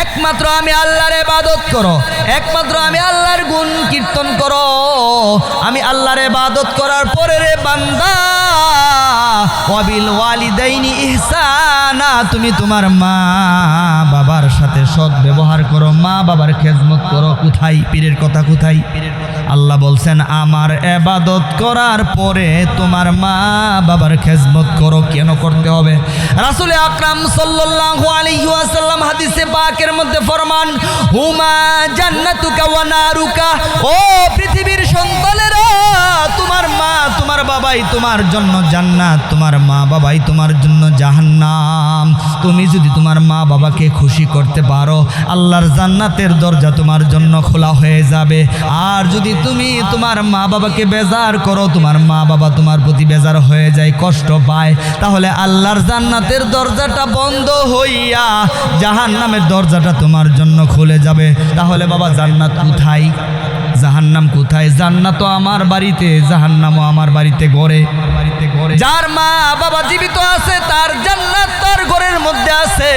একমাত্র আমি আল্লাহর ইবাদত করো, একমাত্র আমি আল্লাহর গুণ কীর্তন করো। আমি আল্লাহর ইবাদত করার পরে রে বান্দা, ওয়াবিল ওয়ালিদাইনি ইহসানা, তুমি তোমার মা বাবার সাথে সৎ ব্যবহার করো, মা বাবার খেদমত করো। কোথায়? পীরের কথা কোথায়? আল্লাহ বলছেন আমার ইবাদত করার পরে তোমার মা বাবার খেদমত করো। কেন করতে হবে? রাসূল আকরাম সাল্লাল্লাহু আলাইহি ওয়াসাল্লাম হাদিসে পাকের মধ্যে ফরমান, হুমা জান্নাতুকা ওয়া নারুকা, ও পৃথিবীর সন্তানেরা, তোমার মা তোমার বাবাই তোমার জন্য জান্নাত, তোমার মা বাবাই তোমার জন্য জাহান্নাম। তুমি যদি তোমার মা বাবাকে খুশি করতে পারো, আল্লাহর জান্নাতের দরজা তোমার জন্য খোলা হয়ে যাবে। আর যদি তুমি তোমার মা বাবাকে বেজার করো, তোমার মা বাবা তোমার প্রতি বেজার হয়ে যায়, কষ্ট পায়, তাহলে আল্লাহর জান্নাতের দরজাটা বন্ধ হইয়া জাহান্নামের দরজাটা তোমার জন্য খুলে যাবে। তাহলে বাবা জান্নাত কোথায়? জাহান্নাম কোথায়? জান্নাত তো আমার বাড়িতে, জাহান্নামও আমার বাড়িতে ঘরে। যার মা বাবা জীবিত আছে তার জান্নাত তার ঘরের মধ্যে আছে,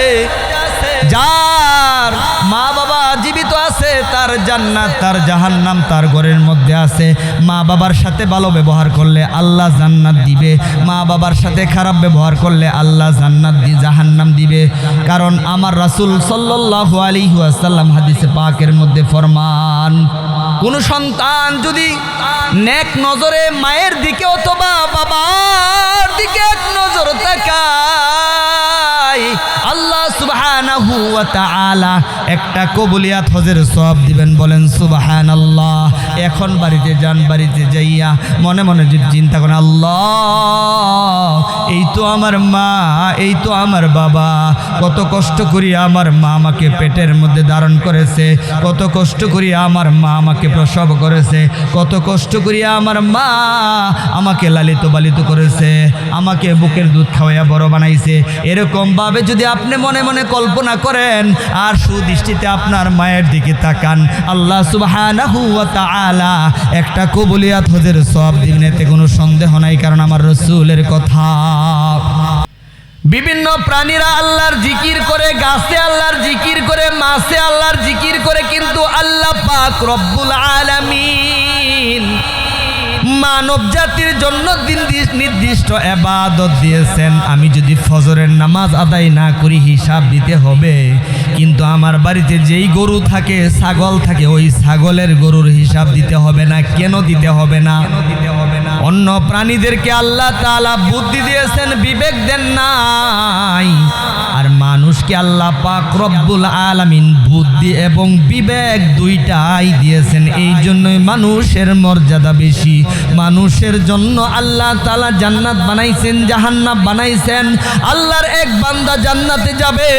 যার মা বাবা জীবিত আছে তার জান্নাত তার জাহান্নাম তার ঘরের মধ্যে আছে। মা বাবার সাথে ভালো ব্যবহার করলে আল্লাহ জান্নাত দিবে, মা বাবার সাথে খারাপ ব্যবহার করলে আল্লাহ জাহান্নাম দিবে। কারণ আমার রাসূল সাল্লাল্লাহু আলাইহি ওয়াসাল্লাম হাদিসে পাকের মধ্যে ফরমান, কোন সন্তান যদি নেক নজরে মায়ের দিকে অথবা বাবার দিকে এক নজর তাকায়, আল্লাহ সুবহানাহু ওয়া তাআলা একটা কবুলিয়াত হজের সওয়াব দিবেন। বলেন সুবহানাল্লাহ। এখন বাড়িতে যান, বাড়িতে যাইয়া মনে মনে যদি চিন্তা করেন, আল্লাহ এই তো আমার মা, এই তো আমার বাবা, কত কষ্ট করি আমার মা আমাকে পেটের মধ্যে ধারণ করেছে, কত কষ্ট করি আমার মা আমাকে প্রসব করেছে, কত কষ্ট করি আমার মা আমাকে লালিত পালিত করেছে, আমাকে বুকের দুধ খাওয়াইয়া বড় বানাইছে। এরকম ভাবে যদি আপনি মনে মনে কল্পনা করেন আর সুদৃষ্টিতে আপনার মায়ের দিকে তাকান, আল্লাহ সুবহানাহু ওয়া তাআলা একটা কবুলিয়াত হজের সওয়াব দিবেন, এতে কোনো সন্দেহ নাই। কারণ আমার রাসূলের কথা। বিভিন্ন প্রাণীরা আল্লাহর জিকির করে, গাছে আল্লাহর জিকির করে, মাছে আল্লাহর জিকির করে, কিন্তু আল্লাহ পাক রব্বুল আলামিন মানব জাতির জন্য নির্দিষ্ট ইবাদত দিয়েছেন। আমি যদি ফজরের নামাজ আদায় না করি হিসাব দিতে হবে, কিন্তু আমার বাড়িতে যেই গরু থাকে, ছাগল থাকে, ওই ছাগলের গরুর হিসাব দিতে হবে না। কেন দিতে হবে না? অন্য প্রাণীদেরকে আল্লাহ তাআলা বুদ্ধি দিয়েছেন, বিবেক দেন নাই। আর মানুষকে আল্লাহ পাক রব্বুল আলামিন বুদ্ধি এবং বিবেক দুইটাই দিয়েছেন। এই জন্যই মানুষের মর্যাদা বেশি। মানুষের জন্য আল্লাহ তাআলা জান্নাত বানাইছেন, জাহান্নাম বানাইছেন। আল্লাহর এক বান্দা জান্নাতে যাবে,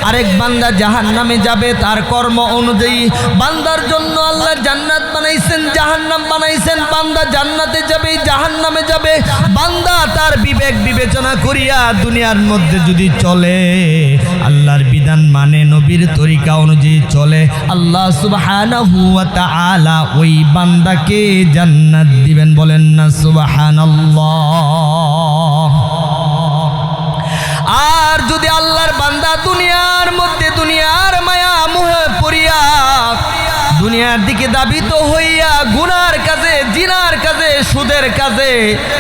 আরেক বান্দা জাহান্নামে যাবে তার কর্ম অনুযায়ী। বান্দার জন্য আল্লাহ জান্নাত বানাইছেন, জাহান্নাম বানাইছেন। বান্দা জান্নাতে যাবে, জাহান্নামে যাবে। বান্দা তার বিবেক বিবেচনা করিয়া দুনিয়ার মধ্যে যদি চলে, আল্লাহর বিধান মানে, নবীর তরিকা অনুযায়ী চলে, আল্লাহ সুবহানাহু ওয়া তাআলা ওই বান্দাকে জান্নাত দিবেন। বলেন না সুবহানাল্লাহ। আর যদি আল্লাহর বান্দা দুনিয়ার মধ্যে দুনিয়ার মায়া মোহে পড়িয়া দুনিয়ার দিকে দাবিত হইয়া গুনার কাজে, জিনার কাজে, সুদের কাজে,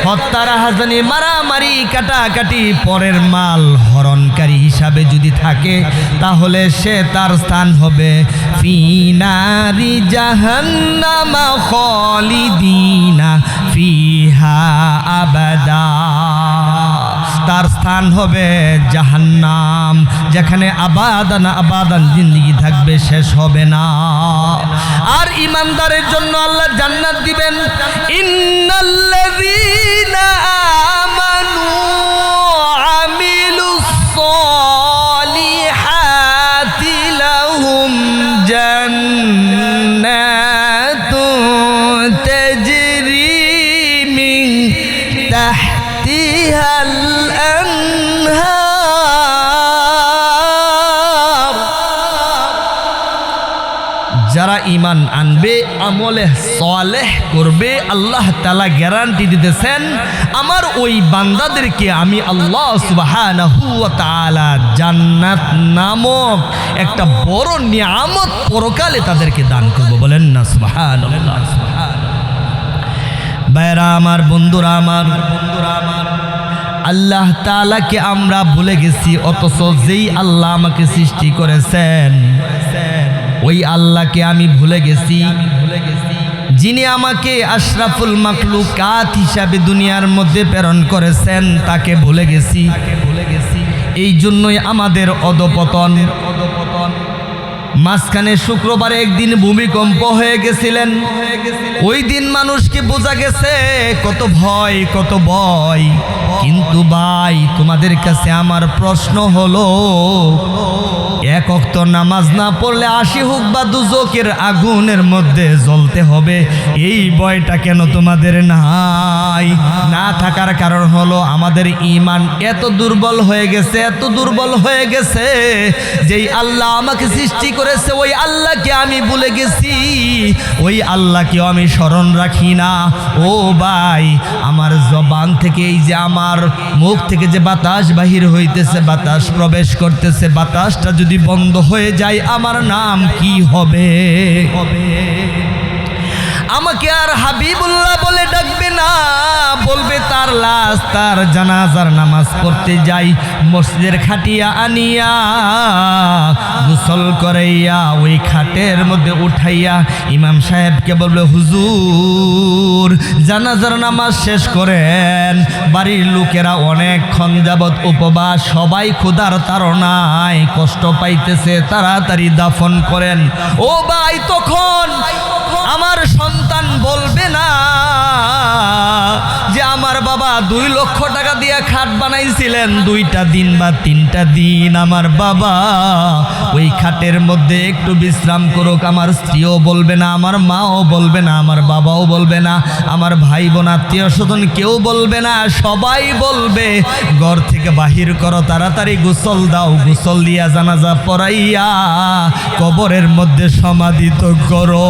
হত্যা রাহাজানি, মারামারি, কাটাকাটি, পরের মাল হরণকারী হিসাবে যদি থাকে, তাহলে সে তার স্থান হবে ফি নারি জাহান্নাম খালিদিনা ফিহা আবাদা। তার স্থান হবে জাহান্নাম, যেখানে আবাদান আবাদান জিন্দেগি থাকবে, শেষ হবে না। আর ইমানদারের জন্য আল্লাহ জান্নাত দিবেন। ইন্নাল্লাযীনা আমানু আমিলুস সলিহাতি লাহুম জান্নাতুন তাজরি মিন তাহতিহাল যারা ঈমান আনবে, আমলে সালেহ করবে, আল্লাহ তাআলা গ্যারান্টি দিতেছেন আমার ওই বান্দাদেরকে আমি আল্লাহ সুবহানাহু ওয়া তাআলা জান্নাত নামক একটা বড় নিয়ামত পরকালে তাদেরকে দান করব। বলেন না সুবহানাল্লাহ। ভাইরা আমার, বন্ধুরা আমার, আল্লাহ তাআলাকে আমরা ভুলে গেছি, অথচ যেই আল্লাহ আমাকে সৃষ্টি করেছেন ওই আল্লাহকে আমি ভুলে গেছি। যিনি আমাকে আশরাফুল মাখলুকাত হিসাবে দুনিয়ার মধ্যে প্রেরণ করেছেন তাকে ভুলে গেছি। এই জন্যই আমাদের অধপতন। মাঝখানে শুক্রবারে একদিন ভূমিকম্প হয়ে গেছিলেন, ওই দিন মানুষকে বোঝা গেছে কত ভয়, কত ভয়। কিন্তু ভাই, তোমাদের কাছে আমার প্রশ্ন হলো, এক ওয়াক্ত নামাজ না পড়লে ৮০ হোক বা দুজকের আগুনের মধ্যে জ্বলতে হবে, এই ভয়টা কেন তোমাদের নাই? না থাকার কারণ হলো আমাদের ঈমান এত দুর্বল হয়ে গেছে, এত দুর্বল হয়ে গেছে, যেই আল্লাহ আমাকে সৃষ্টি করেছে ওই আল্লাহকে আমি ভুলে গেছি, ওই আল্লাহকেও আমি স্মরণ রাখি না। ও ভাই, আমার জবান থেকে, এই যে আমার মুখ থেকে যে বাতাস বাহির হইতেছে, বাতাস প্রবেশ করতেছে, বাতাসটা যদি বন্ধ হয়ে যায় আমার নাম কি হবে? আমাকে আর হাবিবুল্লাহ বলে ডাকবে না, বলবে তার লাশ, তার জানাজার নামাজ পড়তে যাই মসজিদের খাটিয়া আনিয়া গোসল করাইয়া ওই খাটের মধ্যে উঠাইয়া ইমাম সাহেবকে বলবে হুজুর জানাজার নামাজ শেষ করেন। বাড়ির লোকেরা অনেকক্ষণ যাবৎ উপবাস, সবাই ক্ষুধার তাড়নায় কষ্ট পাইতেছে, তাড়াতাড়ি দাফন করেন। ও ভাই, তখন আমার সন্তান বলবে না যে আমার বাবা 2 লক্ষ টাকা দিয়ে খাট বানাইছিলেন, 2টা দিন বা 3টা দিন আমার বাবা ওই খাটের মধ্যে একটু বিশ্রাম করুক। আমার স্ত্রীও বলবে না, আমার মাও বলবে না, আমার বাবাও বলবে না, আমার ভাই বোন আত্মীয় স্বজন কেউ বলবে না, সবাই বলবে ঘর থেকে বাহির করো, তাড়াতাড়ি গোসল দাও, গোসল দিয়া জানাজা পড়াইয়া কবরের মধ্যে সমাধিত করো।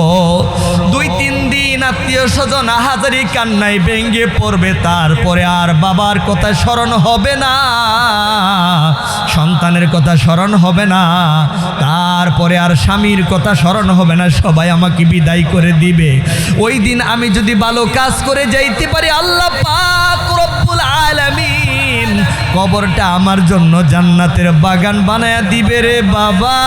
2-3 দিন আত্মীয় স্বজন হাজারি কান্নায় ভেঙে পড়বে, তারপরে আর বাবার কথা স্মরণ হবে না, সন্তানের কথা স্মরণ হবে না, তারপরে আর স্বামীর কথা স্মরণ হবে না, সবাই আমাকে বিদায় করে দিবে। ওই দিন আমি যদি ভালো কাজ করে যাইতে পারি, আল্লাহ পাক রব্বুল আলামিন কবরটা আমার জন্য জান্নাতের বাগান বানায়া দিবে রে বাবা।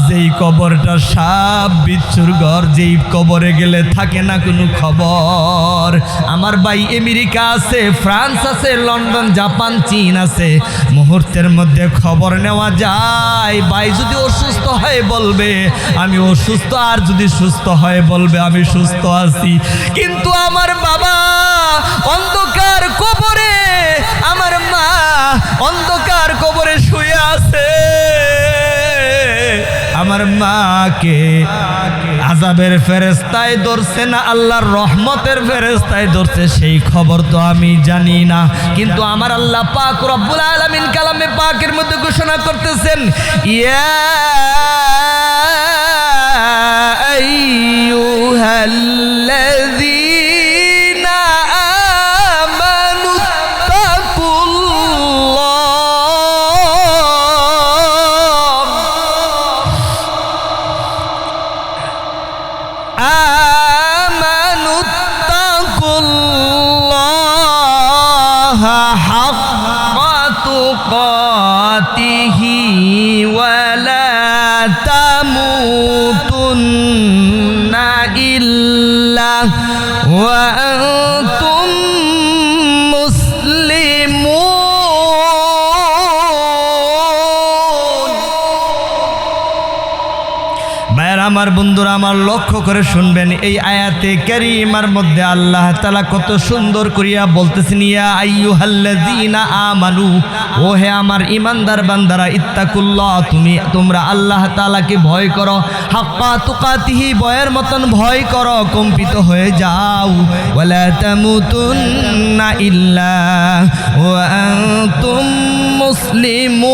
যেই কবরটা সাপ বিচ্ছুর ঘর, যেই কবরে গেলে থাকে না কোনো খবর। আমার ভাই আমেরিকা আছে, ফ্রান্স আছে, লন্ডন, জাপান, চীন আছে, মুহূর্তের মধ্যে খবর নেওয়া যায়। ভাই যদি অসুস্থ হয় বলবে আমি অসুস্থ, আর যদি সুস্থ হয় বলবে আমি সুস্থ আছি। কিন্তু আমার বাবা অন্ধকার কবরে, আমার মা অন্ধকার কবরে শুয়ে আছে, আমার মাকে আযাবের ফেরেশতায় ধরছে না আল্লাহর রহমতের ফেরেশতায় ধরছে, সেই খবর তো আমি জানি না। কিন্তু আমার আল্লাহ পাক রব্বুল আলামিন কালামে পাকের মধ্যে ঘোষণা করতেছেন, ইয়া আইয়ুহাল্লাযীনা আমানু তাকুল্লাহা হাক্কা তুকাতিহি ওয়া লা তামুতুন্না ইল্লা ওয়া আনতুম আমার বন্ধুরা আমার লক্ষ্য করে শুনবেন, এই আয়াতে কারীমার মধ্যে আল্লাহ তাআলা কত সুন্দর করিয়া বলতেছেন, ইয়া আইয়ুহাল্লাযীনা আমানু, ও হে আমার ঈমানদার বান্দারা, ইত্তাকুল্লাহ, তোমরা আল্লাহ তাআলাকে ভয় করো, হাক্কা তুকাতিহি, ভয়ের মতন ভয় করো, কম্পিত হয়ে যাও, ওয়ালা তামুতুন্না ইল্লা ওয়া আনতুম মুসলিমুন,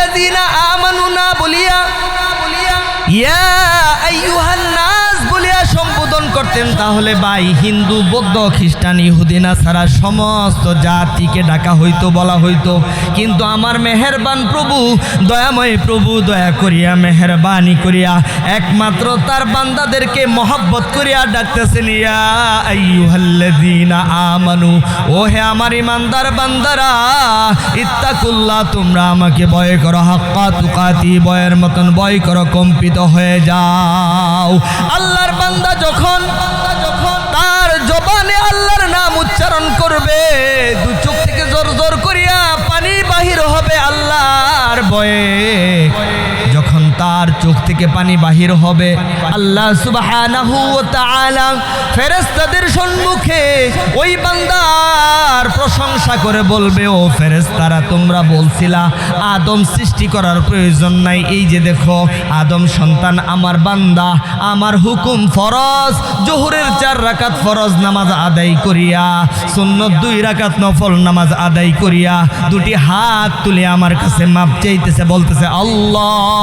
আইয়ুহাল্লাযীনা আমানু না বলিয়া ইয়া আইয়ুহান নাস বলিয়া সম্বোধন করতেন, তাহলে ভাই হিন্দু, বৌদ্ধ, খ্রিস্টান, ইহুদি, নাসারা সমস্ত জাতিকে ডাকা হইতো, বলা হইতো। কিন্তু আমার মেহেরবান প্রভু, দয়াময় প্রভু দয়া করিয়া মেহেরবানি করিয়া একমাত্র তার বান্দাদেরকে মহব্বত করিয়া ডাকতেছেন, ইয়া আইয়ুহাল্লাযীনা আমানু, ও হে আমার ইমানদার বান্দারা, ইত্তাকুল্লাহ, তোমরা আমাকে ভয় করো, হাক্কা তুকাতি, ভয়ের মতন ভয় করো, কম্পিত হয়ে যাও। আল্লাহর বান্দা যখন তার জবানে আল্লাহর নাম উচ্চারণ করবে, দু চোখ থেকে জোর জোর করিয়া পানি বাহির হবে আল্লাহর ভয়ে। যখন তার চোখ থেকে পানি বাহির হবে, আল্লাহ সুবহানাহু ওয়া তাআলা ফেরেশতাদের সম্মুখে ওই বান্দার প্রশংসা করে বলবে, ও ফেরেশতারা, তোমরা বলছিলা আদম সৃষ্টি করার প্রয়োজন নাই, এই যে দেখো আদম সন্তান আমার বান্দা, আমার হুকুম ফরজ, জোহরের 4 রাকাত ফরজ নামাজ আদায় করিয়া, সুন্নত 2 রাকাত নফল নামাজ আদায় করিয়া দুটি হাত তুলে আমার কাছে মাপ চাইতেছে, বলতেছে, আল্লাহ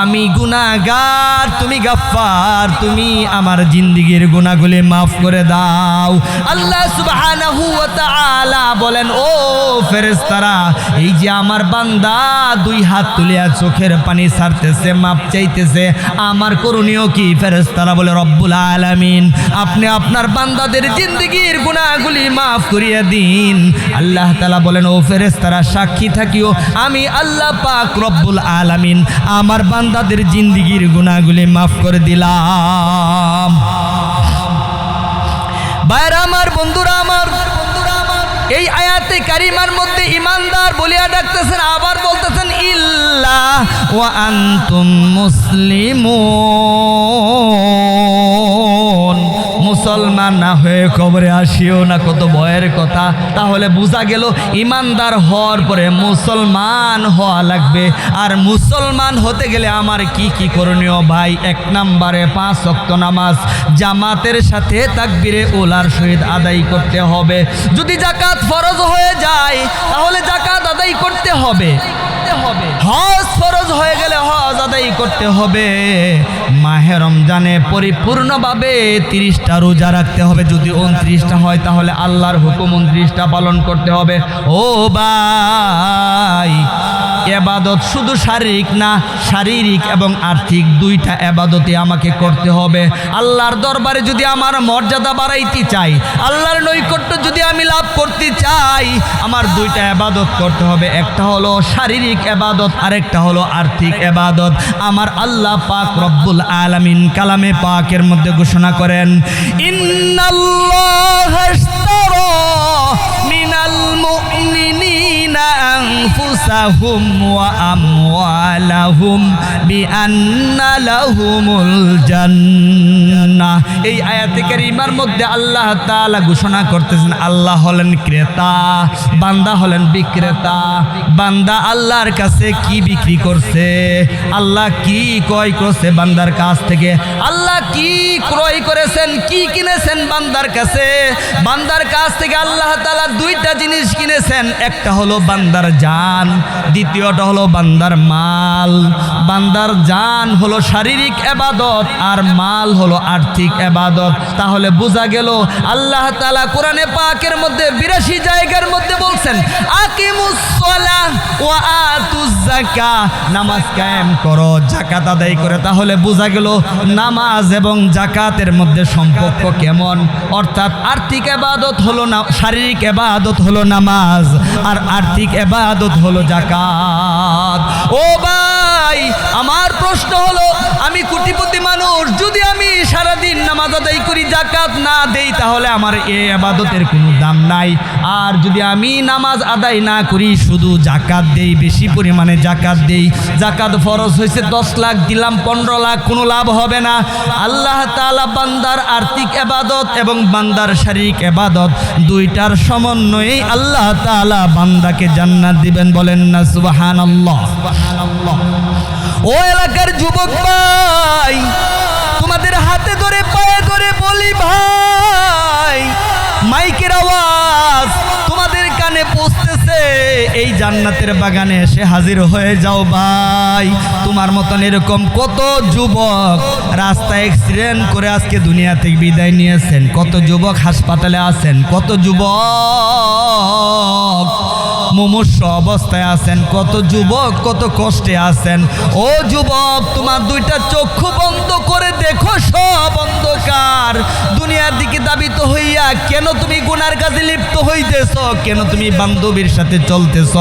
আমি গুনাহগার, তুমি গাফফার, তুমি আমার জিন্দেগীর গুনাহগুলি মাফ করে দাও। আল্লাহ সুবহানাহু ওয়া তাআলা বলেন, ও ফেরেশতারা, এই যে আমার বান্দা 2 হাত তুলিয়া চোখের পানি ছাড়তেছে, মাপ চাইতেছে, আমার করণীয় কি? ফেরেশতারা বলে, রব্বুল আলামিন, আপনি আপনার বান্দাদের জিন্দেগীর গুনাহগুলি মাফ করিয়া দিন। আল্লাহ তাআলা বলেন, ও ফেরেশতারা, সাক্ষী থাকিও, আমি আল্লাহ পাক রব্বুল আলামিন আমার বান্দাদের জিন্দেগীর গুনাহগুলি মাফ করে দিলাম। ভাইরা আমার, বন্ধুরা আমার, এই আয়াতে কারিমার মধ্যে ইমানদার বলিয়া ডাকতেছেন, আবার বলতেছেন ইল্লা ওয়া আনতুম মুসলিমুন, মুসলমান না হয়ে কবরে আসিও না। কত ভয়ের কথা। তাহলে বোঝা গেল ইমানদার হওয়ার পরে মুসলমান হওয়া লাগবে। আর মুসলমান হতে গেলে আমার কি কি করণীয় ভাই? 1 নম্বরে 5 ওয়াক্ত নামাজ জামাতের সাথে তাকবীরে উলার সহিত আদায় করতে হবে। যদি যাকাত ফরজ হয়ে যায় তাহলে যাকাত আদায় করতে হবে। হজ ফরজ হয়ে গেলে হজ আদায় করতে হবে। মাহে রমজানে পরিপূর্ণভাবে 30টা রোজা রাখতে হবে। যদি 29টা হয় তাহলে আল্লাহর হুকুম 29টা পালন করতে হবে। ও ভাই, ইবাদত শুধু শারীরিক না, শারীরিক এবং আর্থিক 2টা ইবাদতই আমাকে করতে হবে। আল্লাহর দরবারে যদি আমার মর্যাদা বাড়াইতে চাই, আল্লাহর নৈকট্য যদি আমি লাভ করতে চাই, আমার 2টা ইবাদত করতে হবে। একটা হলো শারীরিক ইবাদত, আরেকটা হলো আর্থিক ইবাদত। আমার আল্লাহ পাক রব্বুল আলামিন কালামে পাকের মধ্যে ঘোষণা করেন, ইন্নাল্লাহা ইশতারা মিনাল মুমিনিনা আনফুসাহুম ওয়া আমওয়ালাহুম বিআন্না লাহুমুল জান্নাহ। এই আয়াতে কারিমার মধ্যে আল্লাহ তাআলা ঘোষণা করতেছেন, আল্লাহ হলেন ক্রেতা, বান্দা হলেন বিক্রেতা। বান্দা আল্লাহর কাছে কি বিক্রি করছে, আল্লাহ কি ক্রয় করছে বান্দার কাছ থেকে, আল্লাহ কি ক্রয় করেছেন, কি কিনেছেন বান্দার কাছে। বান্দার কাছ থেকে আল্লাহ তাআলা 2টা জিনিস কিনেছেন। একটা হলো বান্দার জান, দ্বিতীয়টা হলো বান্দার মাল। বান্দার জান হলো শারীরিক ইবাদত আর মাল হলো আর্থিক ইবাদত। তাহলে বোঝা গেল আল্লাহ তাআলা কোরআনে পাকের মধ্যে 82 জায়গার মধ্যে বলছেন, আকিমুস সালাহ ওয়া আতুজ যাকাত, নামাজ কায়েম করো, যাকাত আদায় করে। তাহলে বোঝা গেল নামাজ এবং যাকাতের মধ্যে সম্পর্ক কেমন। অর্থাৎ আর্থিক ইবাদত হলো না, শারীরিক ইবাদত হলো নামাজ, আর আর্থিক ইবাদত হলো যাকাত। ও ভাই, আমার প্রশ্ন হলো, আমি কোটিপতি মানুষ, যদি আমি সারাদিন নামাজ আদায় করি, যাকাত না দেই, তাহলে আমার এই ইবাদতের কোনো দাম নাই। আর যদি আমি নামাজ আদায় না করি, শুধু যাকাত দেই, বেশি পরিমাণে যাকাত দেই, যাকাত ফরজ হয়েছে 10 লাখ, দিলাম 15 লাখ, কোনো লাভ হবে না। আল্লাহ তাআলা বান্দার আর্থিক ইবাদত এবং বান্দার শারীরিক ইবাদত 2টার সমন্বয়ে আল্লাহ তাআলা বান্দাকে জান্নাত দিবেন। বলেন না সুবহানাল্লাহ। ও এলাকার যুবক ভাই, তোমাদের হাতে ধরে পায়ে ধরে বলি ভাই, মাইকের আওয়াজ তোমাদের কানে পৌঁছতেছে, এই জান্নাতের বাগানে এসে হাজির হয়ে যাও ভাই। তোমার মতন এরকম কত যুবক রাস্তায় অ্যাক্সিডেন্ট করে আজকে দুনিয়া থেকে বিদায় নিয়েছেন, কত যুবক হাসপাতালে আছেন, কত যুবক মুমূর্ষ অবস্থায় আছেন, কত যুবক কত কষ্টে আছেন। ও যুবক, তোমার দুইটা চক্ষু বন্ধ করে দেখো, সব অন্ধকার। দুনিয়ার দিকে দাবিত হইয়া কেন তুমি গুনার কাজে লিপ্ত হইতেছ? কেন তুমি বান্ধবীর সাথে চলতেছ?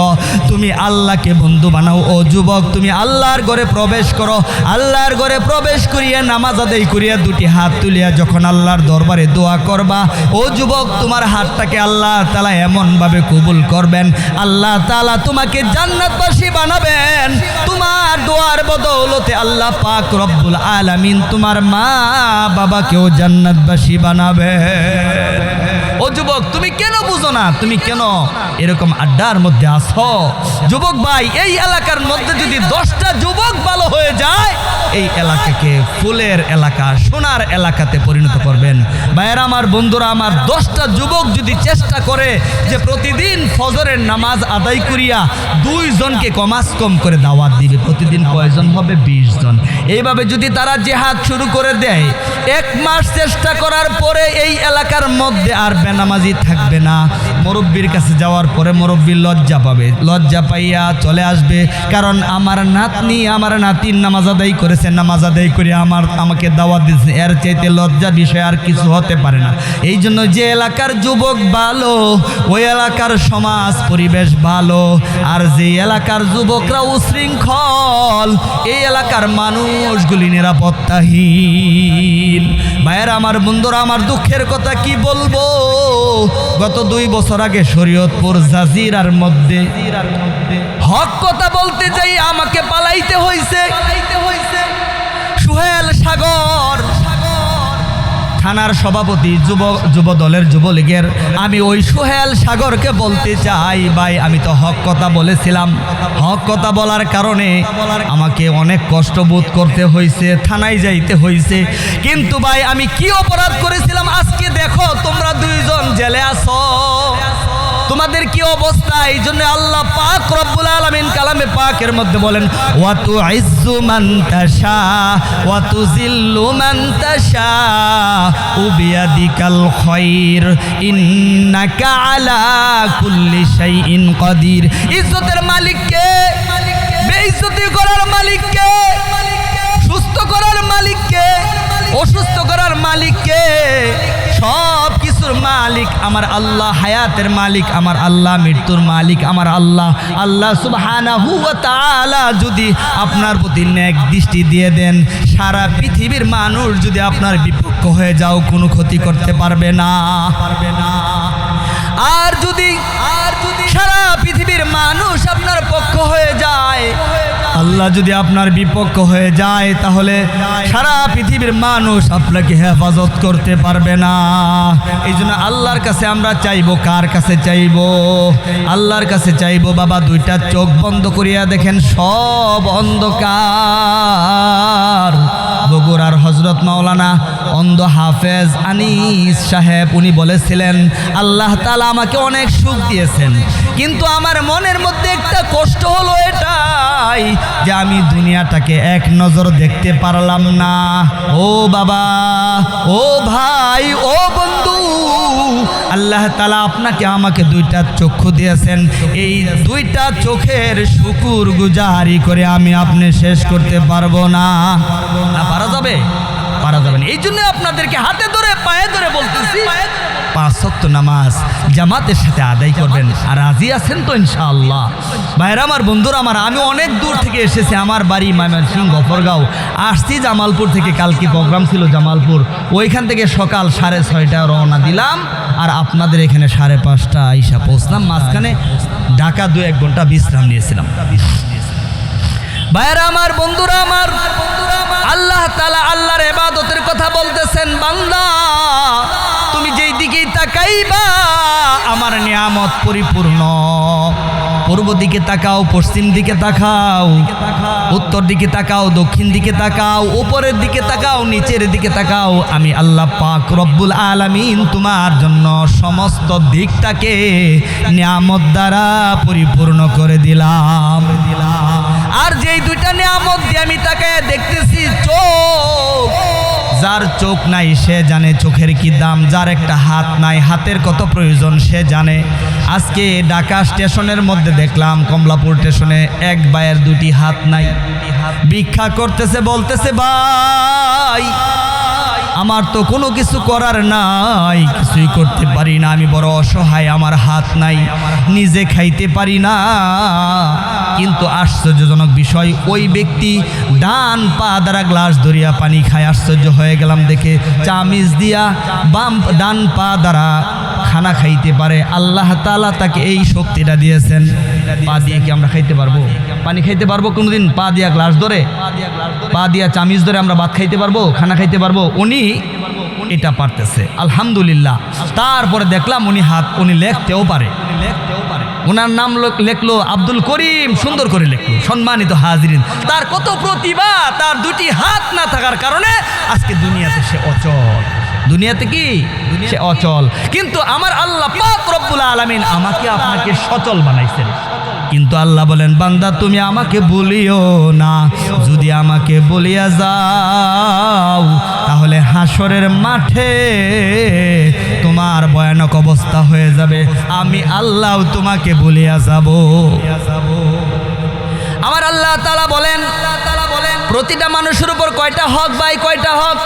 তুমি আল্লাহকে বন্ধু বানাও। ও যুবক, তুমি আল্লাহর ঘরে প্রবেশ করো। আল্লাহর ঘরে প্রবেশ করিয়া নামাজ আদায় করিয়া দুটি হাত তুলিয়া যখন আল্লাহর দরবারে দোয়া করবা, ও যুবক, তোমার হাতটাকে আল্লাহ তাআলা এমনভাবে কবুল করবেন, আল্লাহ তাআলা তোমাকে জান্নাতবাসী বানাবেন। তোমার দোয়ার বদৌলতে আল্লাহ পাক রব্বুল আলামিন তোমার মা বাবাকেও জান্নাতবাসী বানাবে। ও যুবক, তুমি কেন বুঝো না? তুমি কেন এরকম আড্ডার মধ্যে আসো? যুবক ভাই, এই এলাকার মধ্যে যদি 10টা যুবক ভালো হয়ে যায়, এই এলাকাকে ফুলের এলাকা, সোনার এলাকাতে পরিণত করবেন। ভাইয়েরা আমার, বন্ধুরা আমার, 10টা যুবক যদি চেষ্টা করে যে প্রতিদিন ফজরের নামাজ আদায় করিয়া 2 জনকে কমাস কম করে দাওয়াত দিবে, প্রতিদিন কয়জন হবে? 20 জন। এইভাবে যদি তারা জিহাদ শুরু করে দেয়, 1 মাস চেষ্টা করার পরে এই এলাকার মধ্যে আর বেনামাজি থাকবে না। মুরব্বির কাছে যাওয়ার পরে মুরব্বি লজ্জা পাবে, লজ্জা পাইয়া চলে আসবে, কারণ আমার নাতনি আমার নাতির নামাজ আদায় করেছে, নামাজ আদায় করে আমাকে দাওয়াত দিয়েছে, এর চাইতে লজ্জা বিষয় আর কিছু হতে পারে না। এই জন্য যে এলাকার যুবক ভালো, ওই এলাকার সমাজ পরিবেশ ভালো। আর যে এলাকার যুবকরা উশৃঙ্খল, এই এলাকার মানুষগুলি নিরাপত্তাহীন। ভাইয়েরা আমার, বন্ধুরা আমার, দুঃখের কথা কি বলবো, গত 2 বছর আগে শরীয়তপুর জাজিরার মধ্যে হক কথা বলতে যাই আমাকে পালাইতে হয়েছে। সুহেল সাগর থানার সভাপতি, যুব দলের যুবলীগের, আমি ওই সুহেল সাগরকে বলতে চাই, ভাই আমি তো হক কথা বলেছিলাম, হক কথা বলার কারণে আমাকে অনেক কষ্ট বোধ করতে হয়েছে, থানায় যাইতে হয়েছে, কিন্তু ভাই আমি কি অপরাধ করেছিলাম? আজকে দেখো তোমরা 2 জন জেলে আছো, তোমাদের কি অবস্থা? এই জন্য আল্লাহ পাক রব্বুল আলামিন কালামে পাকের মধ্যে বলেন, ওয়া তুইজ্জু মান তাশা ওয়া তুযিল্লু মান তাশা বিয়াদিকাল খায়র ইন্নাকা আলা কুল্লি শাইইন কাদির। ইজ্জতের মালিক কে? বেইজ্জতি করার মালিক কে? সুস্থ করার মালিক কে? অসুস্থ করার মালিক কে? সব কিছুর মালিক আমার আল্লাহ, হায়াতের মালিক আমার আল্লাহ, মৃত্যুর মালিক আমার আল্লাহ। আল্লাহ সুবহানাহু ওয়া তাআলা যদি আপনার প্রতি নেক দৃষ্টি দিয়ে দেন, সারা পৃথিবীর মানুষ যদি আপনার বিপক্ষ হয়ে যাও, কোনো ক্ষতি করতে পারবে না। আর যদি সারা পৃথিবীর মানুষ আপনার পক্ষ হয়ে যায়, আল্লাহ যদি আপনার বিপক্ষ হয়ে যায়, তাহলে সারা পৃথিবীর মানুষ আপনাকে হেফাজত করতে পারবে না। এই জন্য আল্লাহর কাছে আমরা চাইবো, কার কাছে চাইবো? আল্লাহর কাছে চাইবো। বাবা, 2টা চোখ বন্ধ করিয়া দেখেন, সব অন্ধকার। বগুড়ার হযরত মাওলানা অন্ধ হাফেজ আনিস সাহেব উনি বলেছিলেন, আল্লাহ তাআলা আমাকে অনেক সুখ দিয়েছেন, কিন্তু আমার মনের মধ্যে একটা কষ্ট হলো এটাই যে আমি দুনিয়াটাকে এক নজর দেখতে পারলাম না। ও বাবা, ও ভাই, ও বন্ধু, আল্লাহ তাআলা আপনাকে আমাকে 2টা চক্ষু দিয়েছেন। এই 2টা চোখের শুকর গুজারি করে আমি আপনি শেষ করতে পারবো না। পারা যাবে? পারা যাবে না। এই জন্য আপনাদেরকে হাতে ধরে পায়ে ধরে বলতেছি, 5 ওয়াক্ত নামাজ জামাতের সাথে আদায় করবেন। আর রাজি আছেন তো ইনশাআল্লাহ? ভাইরা আমার, বন্ধুরা আমার, আমি অনেক দূর থেকে এসেছি, আমার বাড়ি ময়মনসিংহ গফরগাঁও, আসছি জামালপুর থেকে, কালকে প্রোগ্রাম ছিল জামালপুর, ওইখান থেকে সকাল 6:30টায় রওনা দিলাম, আর আপনাদের এখানে 5:30 আইসা পৌঁছলাম। মাঝখানে ঢাকা 2-1 ঘন্টা বিশ্রাম নিয়েছিলাম। ভাইরা আমার, বন্ধুরা আমার, আল্লাহ তাআলা আল্লাহর ইবাদতের কথা বলতেছেন, বান্দা তুমি যেই দিকেই তাকাইবা আমার নিয়ামত পরিপূর্ণ। পূর্ব দিকে তাকাও, পশ্চিম দিকে তাকাও, উত্তর দিকে তাকাও, দক্ষিণ দিকে তাকাও, উপরের দিকে তাকাও, নিচের দিকে তাকাও। আমি আল্লাহ পাক রব্বুল আলামিন তোমার জন্য সমস্ত দিকটাকে নিয়ামত দ্বারা পরিপূর্ণ করে দিলাম। আর যেই দুইটা নিয়ামত দিয়ে আমি তাকে দেখতেছি, চোখ, যার চোখ নাই সে জানে চোখের কি দাম, যার একটা হাত নাই হাতের কত প্রয়োজন সে জানে। আজকে ঢাকা স্টেশনের মধ্যে দেখলাম, কমলাপুর স্টেশনে এক ভাইয়ের দুটি হাত নাই, ভিক্ষা করতেছে, বলতেছে ভাই আমার তো কোনো কিছু করার নাই, কিছুই করতে পারি না, আমি বড় অসহায়, আমার হাত নাই, নিজে খাইতে পারি না। কিন্তু আশ্চর্যজনক বিষয়, ওই ব্যক্তি ডান পা দ্বারা গ্লাস ধরিয়া পানি খায়। আশ্চর্য হয়ে গেলাম দেখে, চামিচ দিয়া ডান পা দ্বারা খানা খাইতে পারে। আল্লাহ তাআলা তাকে এই শক্তিটা দিয়েছেন। পা দিয়ে কি আমরা খাইতে পারবো? পানি খাইতে পারবো কোনোদিন? পা দিয়া গ্লাস ধরে, পা দিয়া চামিচ ধরে আমরা ভাত খাইতে পারবো, খানা খাইতে পারবো? উনি এটা পারতেছে, আলহামদুলিল্লাহ। তারপরে দেখলাম উনি লেখতেও পারে। ওনার নাম লেখলো আব্দুল করিম, সুন্দর করে লেখলো। সম্মানিত হাজিরিন, তার কত প্রতিভা! তার দুটি হাত না থাকার কারণে আজকে দুনিয়াতে সে অচল। দুনিয়াতে কি সে অচল, কিন্তু আমার আল্লাহ পাক রব্বুল আলামিন আমাকে আপনাকে সচল বানাইছেন। কিন্তু আল্লাহ বলেন, বান্দা তুমি আমাকে বলিও না, যদি আমাকে বলিয়া যাও তাহলে হাসরের মাঠে তোমার ভয়ানক অবস্থা হয়ে যাবে। আমি আল্লাহ তোমাকে বলিয়া যাব। আমার আল্লাহ তাআলা বলেন, প্রতিটা মানুষের উপর কয়টা হক ভাই? কয়টা হক?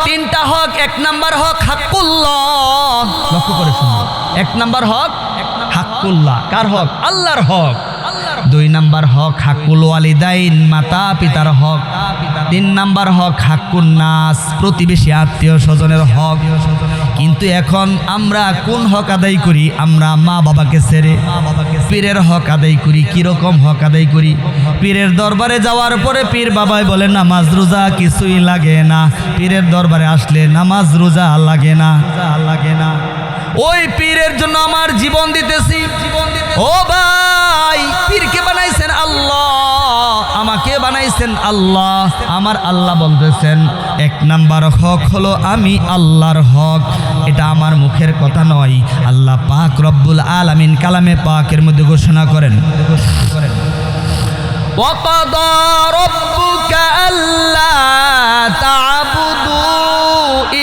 তিনটা হক। এক নাম্বার হক হাক্কুল্লাহ, লক্ষ্য করে শুনুন। এক নাম্বার হক হাক্কুল্লাহ, কার হক? আল্লাহর হক। দুই নাম্বার হক হাক্কুল ওয়ালিদাইন, মাতা পিতার হক। তিন নাম্বার হক হাক্কুন নাস, প্রতিবেশী আত্মীয় স্বজনের হক। কিন্তু এখন আমরা কোন হক আদায় করি? আমরা মা বাবাকে ছেড়ে পীরের হক আদায় করি। কিরকম হক আদায় করি? পীরের দরবারে যাওয়ার পরে পীর বাবাই বলে নামাজ রোজা কিছুই লাগে না। পীরের দরবারে আসলে নামাজ রোজা লাগে না। ওই পীরের জন্য আমার জীবন দিতেছি। ও ভাই, পীরকে বানাইছেন আল্লাহ, আমাকে বানাইছেন আল্লাহ। আমার আল্লাহ বলতেছেন, এক নাম্বার হক হলো আমি আল্লাহর হক। এটা আমার মুখের কথা নয়, আল্লাহ পাক রব্বুল আলামিন কালামে পাকের মধ্যে ঘোষণা করেন, ওয়াকাদা রাব্বুকা আল্লা তা'বুদু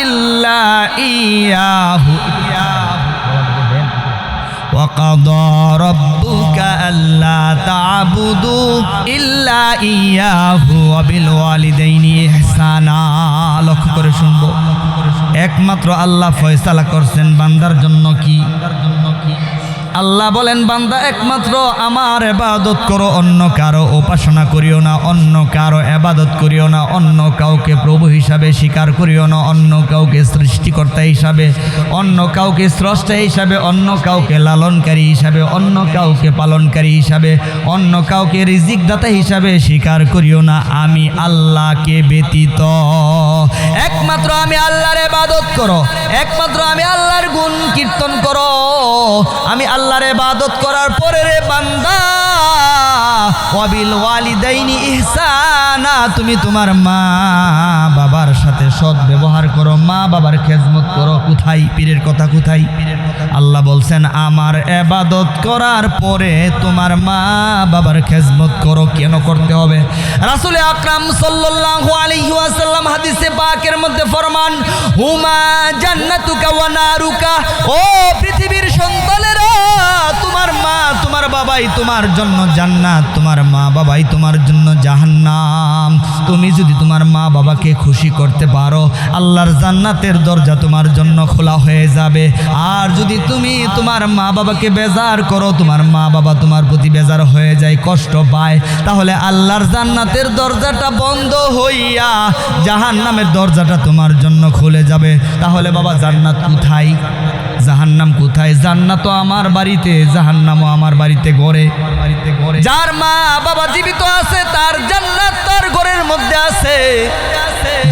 ইল্লা ইয়াহু, وَقَضَى رَبُّكَ أَلَّا تَعْبُدُوا إِلَّا إِيَّاهُ وَبِالْوَالِدَيْنِ إِحْسَانًا। লক্ষ্য করে শুনবো, একমাত্র আল্লাহ ফয়সালা করছেন বান্দার জন্য কি? আল্লাহ বলেন, বান্দা একমাত্র আমার ইবাদত করো, অন্য কারো উপাসনা করিও না, অন্য কারো ইবাদত করিও না, অন্য কাউকে প্রভু হিসাবে স্বীকার করিও না, অন্য কাউকে সৃষ্টিকর্তা হিসাবে, অন্য কাউকে স্রষ্টা হিসাবে, অন্য কাউকে লালনকারী হিসাবে, অন্য কাউকে পালনকারী হিসাবে, অন্য কাউকে রিজিক দাতা হিসাবে স্বীকার করিও না, আমি আল্লাহকে ব্যতীত। একমাত্র আমি আল্লাহর ইবাদত করো, একমাত্র আমি আল্লাহর গুণ কীর্তন করো। আমি আল্লাহর ইবাদত করার পরে রে বান্দা, ওয়াবিল ওয়ালিদাইনি ইহসানা, তুমি তোমার মা বাবার সাথে সৎ ব্যবহার করো, মা বাবার খেদমত করো। কোথায়? পীরের কথা কোথায়? আল্লাহ বলছেন, আমার ইবাদত করার পরে তোমার মা বাবার খেদমত করো। কেন করতে হবে? রাসূল আকরাম সাল্লাল্লাহু আলাইহি ওয়াসাল্লাম হাদিসে পাকের মধ্যে ফরমান, হুমা জান্নাতুকা ওয়া নারুকা। ও পৃথিবীর সন্তানেরা, তোমার মা তোমার বাবাই তোমার জন্য জান্নাত, তোমার মা বাবাই তোমার জন্য জাহান্নাম। তুমি যদি তোমার মা বাবাকে খুশি করতে পারো, আল্লাহর জান্নাতের দরজা তোমার জন্য খোলা হয়ে যাবে। আর যদি তুমি তোমার মা বাবাকে বেজার করো, তোমার মা বাবা তোমার প্রতি বেজার হয়ে যায়, কষ্ট পায়, তাহলে আল্লাহর জান্নাতের দরজাটা বন্ধ হইয়া জাহান্নামের দরজাটা তোমার জন্য খুলে যাবে। তাহলে বাবা জান্নাত কোথায়? জাহান্নাম কোথায়? জান্নাত তো আমার বাড়িতে, জাহান্নামও আমার বাড়িতে ঘরে। যার মা বাবা জীবিত আছে তার জান্নাত তার ঘরের মধ্যে আছে।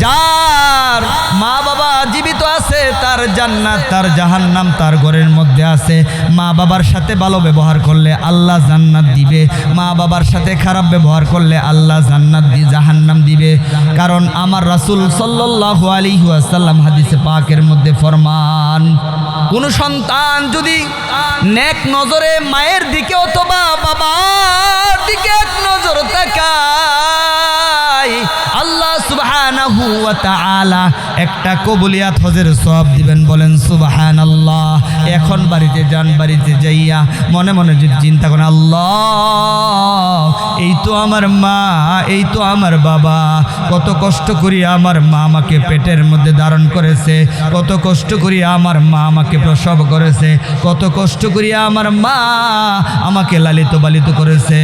যার মা বাবা জীবিত আছে তার জান্নাত তার জাহান্নাম তার ঘরের মধ্যে আছে। মা বাবার সাথে ভালো ব্যবহার করলে আল্লাহ জান্নাত দিবে, মা বাবার সাথে খারাপ ব্যবহার করলে আল্লাহ জাহান্নাম দিবে। কারণ আমার রাসূল সাল্লাল্লাহু আলাইহি ওয়াসাল্লাম হাদিসে পাকের মধ্যে ফরমান, কোন সন্তান যদি নেক নজরে মায়ের দিকে অথবা বাবার দিকে এক নজর তাকায়, আল্লাহ সুবহানাহু ওয়া তাআলা একটা কবুলিয়াত হজের সওয়াব দিবেন। বলেন সুবহানাল্লাহ। এখন বাড়িতে যান, বাড়িতে যাইয়া মনে মনে যদি চিন্তা করেন, আল্লাহ এই তো আমার মা, এই তো আমার বাবা, কত কষ্ট করি আমার মা আমাকে পেটের মধ্যে ধারণ করেছে, কত কষ্ট করি আমার মা আমাকে প্রসব করেছে, কত কষ্ট করি আমার মা আমাকে লালিত পালিত করেছে,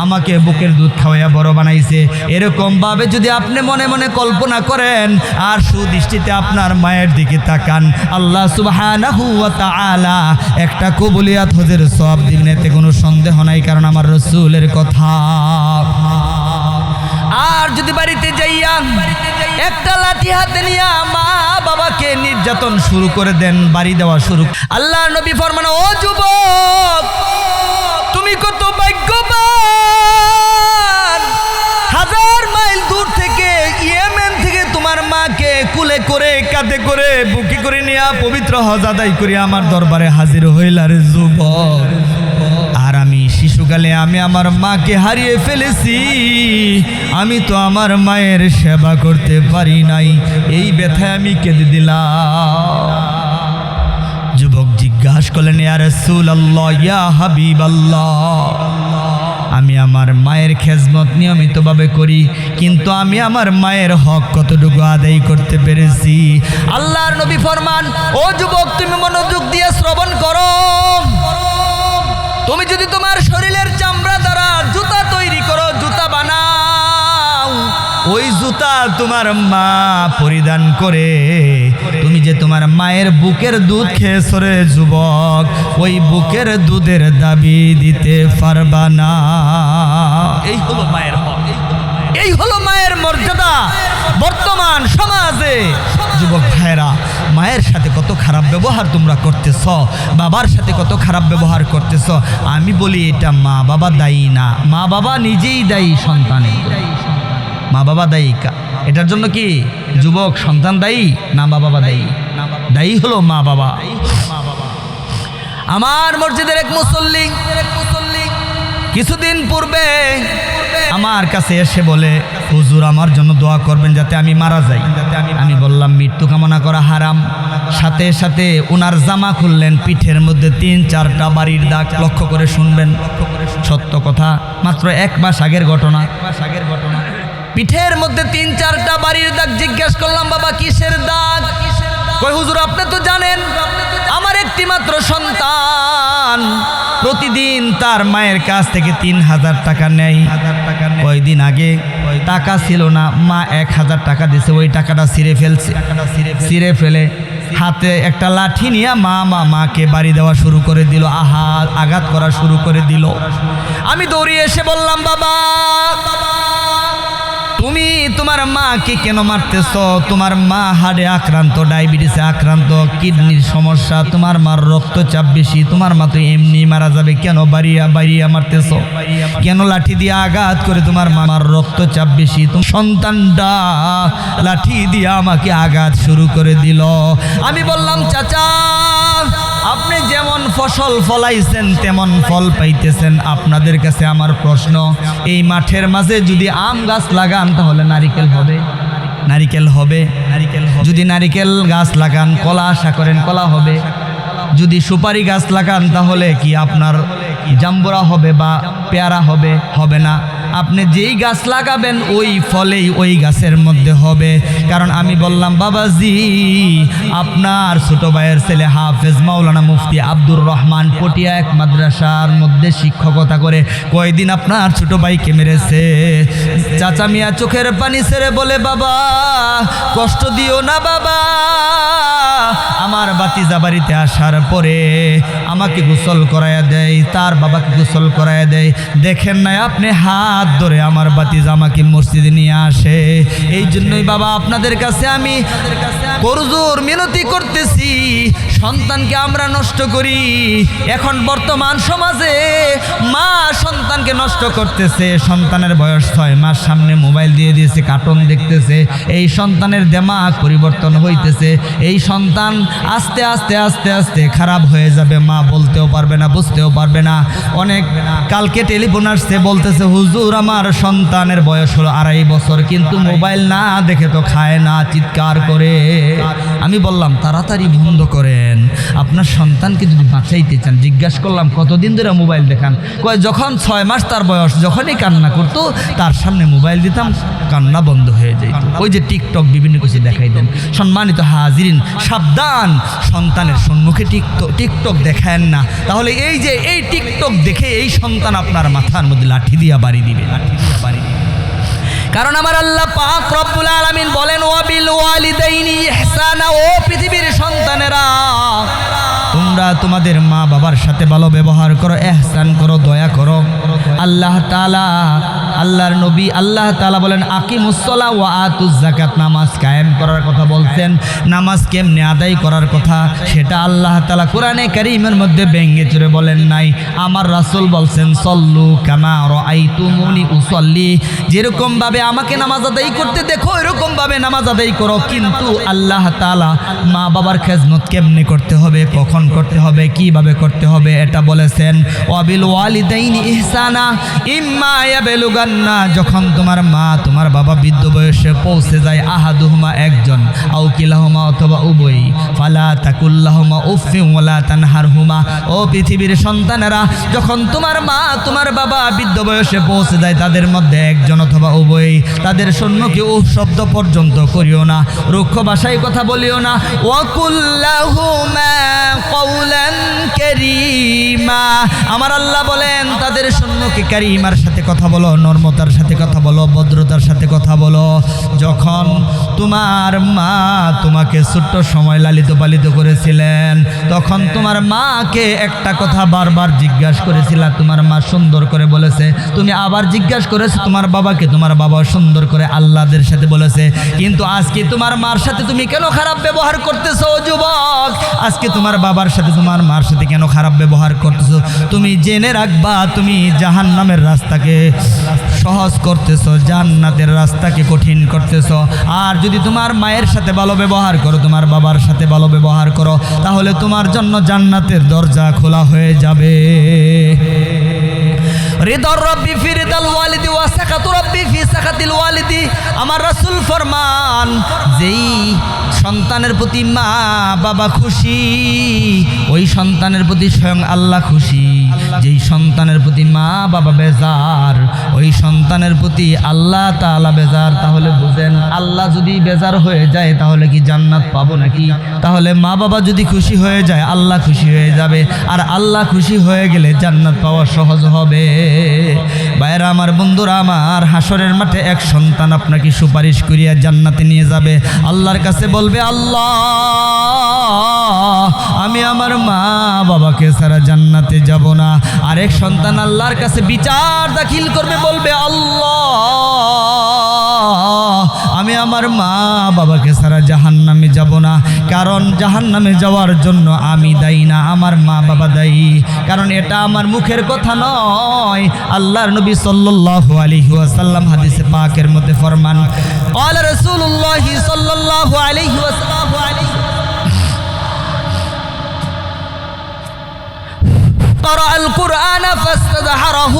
আমাকে বুকের দুধ খাওয়াইয়া বড় বানাইছে। এরকম ভাবে যদি আপনি মনে মনে কল্পনা করেন আর সুদৃষ্টিতে আপনার মায়ের দিকে তাকান, আল্লাহ সুবহানাহু ওয়া তাআলা একটা কবুলিয়াত হজের সওয়াব দিবেন, এতে কোনো সন্দেহ নাই, কারণ আমার রাসূলের কথা। আর যদি বাড়িতে যাইয়া একটা লাঠি হাতে নিয়ে মা বাবাকে নির্যাতন শুরু করে দেন, বাড়ি দেওয়া শুরু, আল্লাহ নবী ফরমান, ও যুবক তুমি কত ভাগ্যবান, হাজার মাইল দূর থেকে ইয়েমেন থেকে তোমার মাকে কুলে করে কাঁধে করে বুকে করে নিয়ে পবিত্র হজ আদায় করে আমার দরবারে হাজির হইলা রে যুবক। আর আমি শিশুকালে আমি আমার মাকে হারিয়ে ফেলেছি, আমি তো আমার মায়ের সেবা করতে পারি নাই, এই ব্যথায় আমি কেঁদে দিলাম। যুবক জিজ্ঞাসা করলেন, ইয়া রাসূলুল্লাহ, ইয়া হাবিবাল্লাহ, আমি আমার মায়ের খেজমত নিয়মিতভাবে করি, কিন্তু আমি আমার মায়ের হক কতটুকু আদায় করতে পেরেছি? আল্লাহর নবী ফরমান, ও যুবক তুমি মনোযোগ দিয়ে শ্রবণ করো, তুমি যদি তোমার শরীরের চামড়া দ্বারা জুতা তৈরি করো, জুতা বানাও, ওই জুতা তোমার মা পরিধান করে, তুমি যে তোমার মায়ের বুকের দুধ খেয়েছো রে যুবক, ওই বুকের দুধের দাবি দিতে পারবা না। এই হলো মায়ের হক, এই হলো মায়ের মর্যাদা। বর্তমান সমাজে যুবক ভাইরা মায়ের সাথে কত খারাপ ব্যবহার তোমরা করতেছ, বাবার সাথে কত খারাপ ব্যবহার করতেছ। আমি বলি এটা মা বাবা দায়ী না, মা বাবা নিজেই দায়ী সন্তানের, মা বাবা দায়ী। এটার জন্য কি যুবক সন্তান দায়ী না মা বাবা দায়ী? দায়ী হলো মা বাবা। আমার মসজিদের এক মুসল্লি কিছুদিন পূর্বে আমার কাছে এসে বলে, হুজুর আমার জন্য দোয়া করবেন যাতে আমি মারা যাই। আমি বললাম মৃত্যু কামনা করা হারাম। সাথে সাথে ওনার জামা খুললেন, পিঠের মধ্যে 3-4টা বাড়ির দাগ। লক্ষ্য করে শুনবেন, সত্য কথা, মাত্র 1 মাস আগের ঘটনা। পিঠের মধ্যে 3-4টা বাড়ির দাগ। জিজ্ঞেস করলাম, বাবা কিসের দাগ? কই হুজুর আপনি তো জানেন আমার একটি মাত্র সন্তান প্রতিদিন তার মায়ের কাছ থেকে 3000 টাকা নেয়। কয়দিন আগে টাকা ছিল না, মা 1000 টাকা দিছে, ওই টাকাটা ছিঁড়ে ফেলে হাতে একটা লাঠি নিয়ে মাকে বাড়ি দেওয়া শুরু করে দিল, আঘাত করা শুরু করে দিল। আমি দৌড়িয়ে এসে বললাম, বাবা তুমি তোমার মাকে কেন মারতেছ? তোমার মা হার্টে আক্রান্ত, ডায়াবেটিসে আক্রান্ত, কিডনির সমস্যা, তোমার মার রক্তচাপ বেশি, তোমার মা তো এমনি মারা যাবে, কেন বাড়িয়া মারতেছ? কেন লাঠি দিয়ে আঘাত করে? তোমার মামার রক্তচাপ বেশি। সন্তানটা লাঠি দিয়ে আমাকে আঘাত শুরু করে দিল। আমি বললাম, চাচা আপনি যেমন ফসল ফলাইছেন তেমন ফল পাইতেছেন। আপনাদের কাছে আমার প্রশ্ন, এই মাঠের মাঝে যদি আম গাছ লাগান তাহলে নারিকেল হবে? যদি নারিকেল গাছ লাগান, কলা আশা করেন কলা হবে? যদি সুপারি গাছ লাগান তাহলে কি আপনার জাম্বুরা হবে বা পেয়ারা হবে? হবে না। আপনি যেই গাছ লাগাবেন ওই ফলেই ওই গাছের মধ্যে হবে। কারণ আমি বললাম, বাবাজি আপনার ছোট ভাইয়ের ছেলে হাফেজ মাওলানা মুফতি আব্দুর রহমান পটিয়া এক মাদ্রাসার মধ্যে শিক্ষকতা করে, কয়দিন আপনার ছোট ভাইকে মেরেছে। চাচা মিয়া চোখের পানি ছেড়ে বলে, বাবা কষ্ট দিও না বাবা, আমার আমার বাতিজা বাড়িতে আসার পরে আমাকে গোসল করাইয়া দেয়, তার বাবাকে গোসল করাইয়া দেয়। দেখেন না আপনি, হাত ধরে আমার বাতিজা আমাকে মসজিদে নিয়ে আসে। এই জন্যই বাবা আপনাদের কাছে আমি করজোর মিনতি করতেছি, সন্তানকে আমরা নষ্ট করি। এখন বর্তমান সমাজে মা সন্তানকে নষ্ট করতেছে। সন্তানের বয়স 6 মাস, সামনে মোবাইল দিয়ে দিয়েছে, কার্টুন দেখতেছে। এই সন্তানের দিমাগ পরিবর্তন হইতেছে। এই সন্তান আস্তে আস্তে আস্তে আস্তে খারাপ হয়ে যাবে। মা বলতেও পারবে না, বুঝতেও পারবে না। অনেক কালকে টেলিফোন আসছে, বলতেছে হুজুর আমার সন্তানের বয়স হলো 2.5 বছর, কিন্তু মোবাইল না দেখে তো খায় না, চিৎকার করে। আমি বললাম তাড়াতাড়ি বন্ধ করেন, আপনার সন্তানকে যদি বাঁচাইতে চান। জিজ্ঞাসা করলাম কতদিন ধরে মোবাইল দেখান? কয় যখন 6 মাস তার বয়স, যখনই কান্না করতো তার সামনে মোবাইল দিতাম, কান্না বন্ধ হয়ে যেত। ওই যে টিকটক বিভিন্ন কিছু দেখাই দেন। সম্মানিত হাজিরিন, সাবধান, সন্তানের সম্মুখে টিকটক দেখায়েন না, তাহলে এই যে এই টিকটক দেখে এই সন্তান আপনার মাথার মধ্যে লাঠি দিয়া বাড়ি দিবে, লাঠি দিয়া বাড়ি দিবে। কারণ আমার আল্লাহ পাক রব্বুল আলামিন বলেন ওয়াবিল ওয়ালিদাইনি ইহসানা, ও পৃথিবীর সন্তানেরা তোমরা তোমাদের মা বাবার সাথে ভালো ব্যবহার করো, ইহসান করো, দয়া করো। আল্লাহ তাআলা, আল্লাহর নবী আল্লাহ তাআলা বলেন আকিমুস সালাহ ওয়া আতুজ যাকাত, নামাজ কায়েম করার কথা বলছেন। নামাজ কেমনে আদায় করার কথা সেটা আল্লাহ তাআলা কোরআনে কারীমের মধ্যে ব্যঙ্গে চড়ে বলেন নাই। আমার রাসূল বলছেন সল্লু কামা রাআইতুমুনি উসাল্লি, যেরকম ভাবে আমাকে নামাজ আদায় করতে দেখো এরকম ভাবে নামাজ আদায় করো। কিন্তু আল্লাহ তাআলা মা বাবার খেদমত কেমনে করতে হবে, কখন করতে হবে, কিভাবে করতে হবে এটা বলেছেন। ওয়াবিল ওয়ালিদাইনি ইহসানা ইম্মা ইয়াবলুগান্না, যখন তোমার মা তোমার বাবা বৃদ্ধ বয়সে পৌঁছে যায়, আহাদুহুমা একজন, আও কিলাহুমা অথবা উভয়ই, ফালা তাকুল্লাহুমা উফফিন ওয়ালা তানহারহুমা, ও পৃথিবীর সন্তানেরা যখন তোমার মা তোমার বাবা বৃদ্ধ বয়সে পৌঁছে যায়, তাদের মধ্যে একজন অথবা উভয়ই, তাদের সম্মুখে উফ শব্দ পর্যন্ত করিও না, রুক্ষ ভাষায় কথা বলিও না। ওয়াকুল্লাহুমা কওলান কারীমা, আমার আল্লাহ বলেন তাদের সম্মুখে কারীমার সাথে কথা বলো, নর্মতার সাথে কথা বলো, ভদ্রতার সাথে কথা বলো। যখন তোমার মা তোমাকে ছোট্ট সময় লালিত পালিত করেছিলেন, তখন তোমার মাকে একটা কথা বারবার জিজ্ঞাসা করেছিল, তোমার মা সুন্দর করে বলেছে। তুমি আবার জিজ্ঞাসা করেছো তোমার বাবাকে, তোমার বাবা সুন্দর করে আল্লাহদের সাথে বলেছে। কিন্তু আজকে তোমার মার সাথে তুমি কেন খারাপ ব্যবহার করতেছো যুবক? আজকে তোমার বাবার সাথে তোমার মার সাথে কেন খারাপ ব্যবহার করতেছো? তুমি জেনে রাখবা তুমি জাহান্নামের রাস্তাকে সহজ করতেছো, জান্নাতের রাস্তাকে কঠিন করতেছো। আর যদি তোমার মায়ের সাথে ভালো ব্যবহার করো, তোমার বাবার সাথে ভালো ব্যবহার করো, তাহলে তোমার জন্য জান্নাতের দরজা খোলা হয়ে যাবে। রিদা রাব্বি ফি রিদাল ওয়ালিদি ওয়া সাকাতু রাব্বি ফি সাকাতিল ওয়ালিদি, আমার রাসূল ফরমান যেই সন্তানের প্রতি মা বাবা খুশি, ওই সন্তানের প্রতি স্বয়ং আল্লাহ খুশি। যেই সন্তানের প্রতি মা বাবা বেজার, ওই সন্তানের প্রতি আল্লাহ তাআলা বেজার। তাহলে বুঝেন, আল্লাহ যদি বেজার হয়ে যায় তাহলে কি জান্নাত পাবো নাকি? তাহলে মা বাবা যদি খুশি হয়ে যায় আল্লাহ খুশি হয়ে যাবে, আর আল্লাহ খুশি হয়ে গেলে জান্নাত পাওয়া সহজ হবে। ভাইরা আমার, বন্ধুরা আমার, হাসরের মাঠে এক সন্তান আপনাকে সুপারিশ করিয়া জান্নাতে নিয়ে যাবে। আল্লাহর কাছে বলবে, আল্লাহ আমি আমার মা বাবাকে ছাড়া জান্নাতে যাব না। আরেক সন্তান আল্লাহর কাছে বিচার দাখিল করবে, বলবে, আল্লাহ আমি আমার মা বাবাকে ছাড়া জাহান্নামে যাব না। কারণ জাহান্নামে যাওয়ার জন্য আমি দায়ী না, আমার মা বাবা দায়ী। কারণ এটা আমার মুখের কথা নয়, আল্লাহর নবী সাল্লাল্লাহু আলাইহি ওয়াসাল্লাম হাদিসে পাকের মধ্যে ফরমান, ক্বালা রাসূলুল্লাহ সাল্লাল্লাহু আলাইহি ওয়াসাল্লাম, قرأ القرآن فاستظهره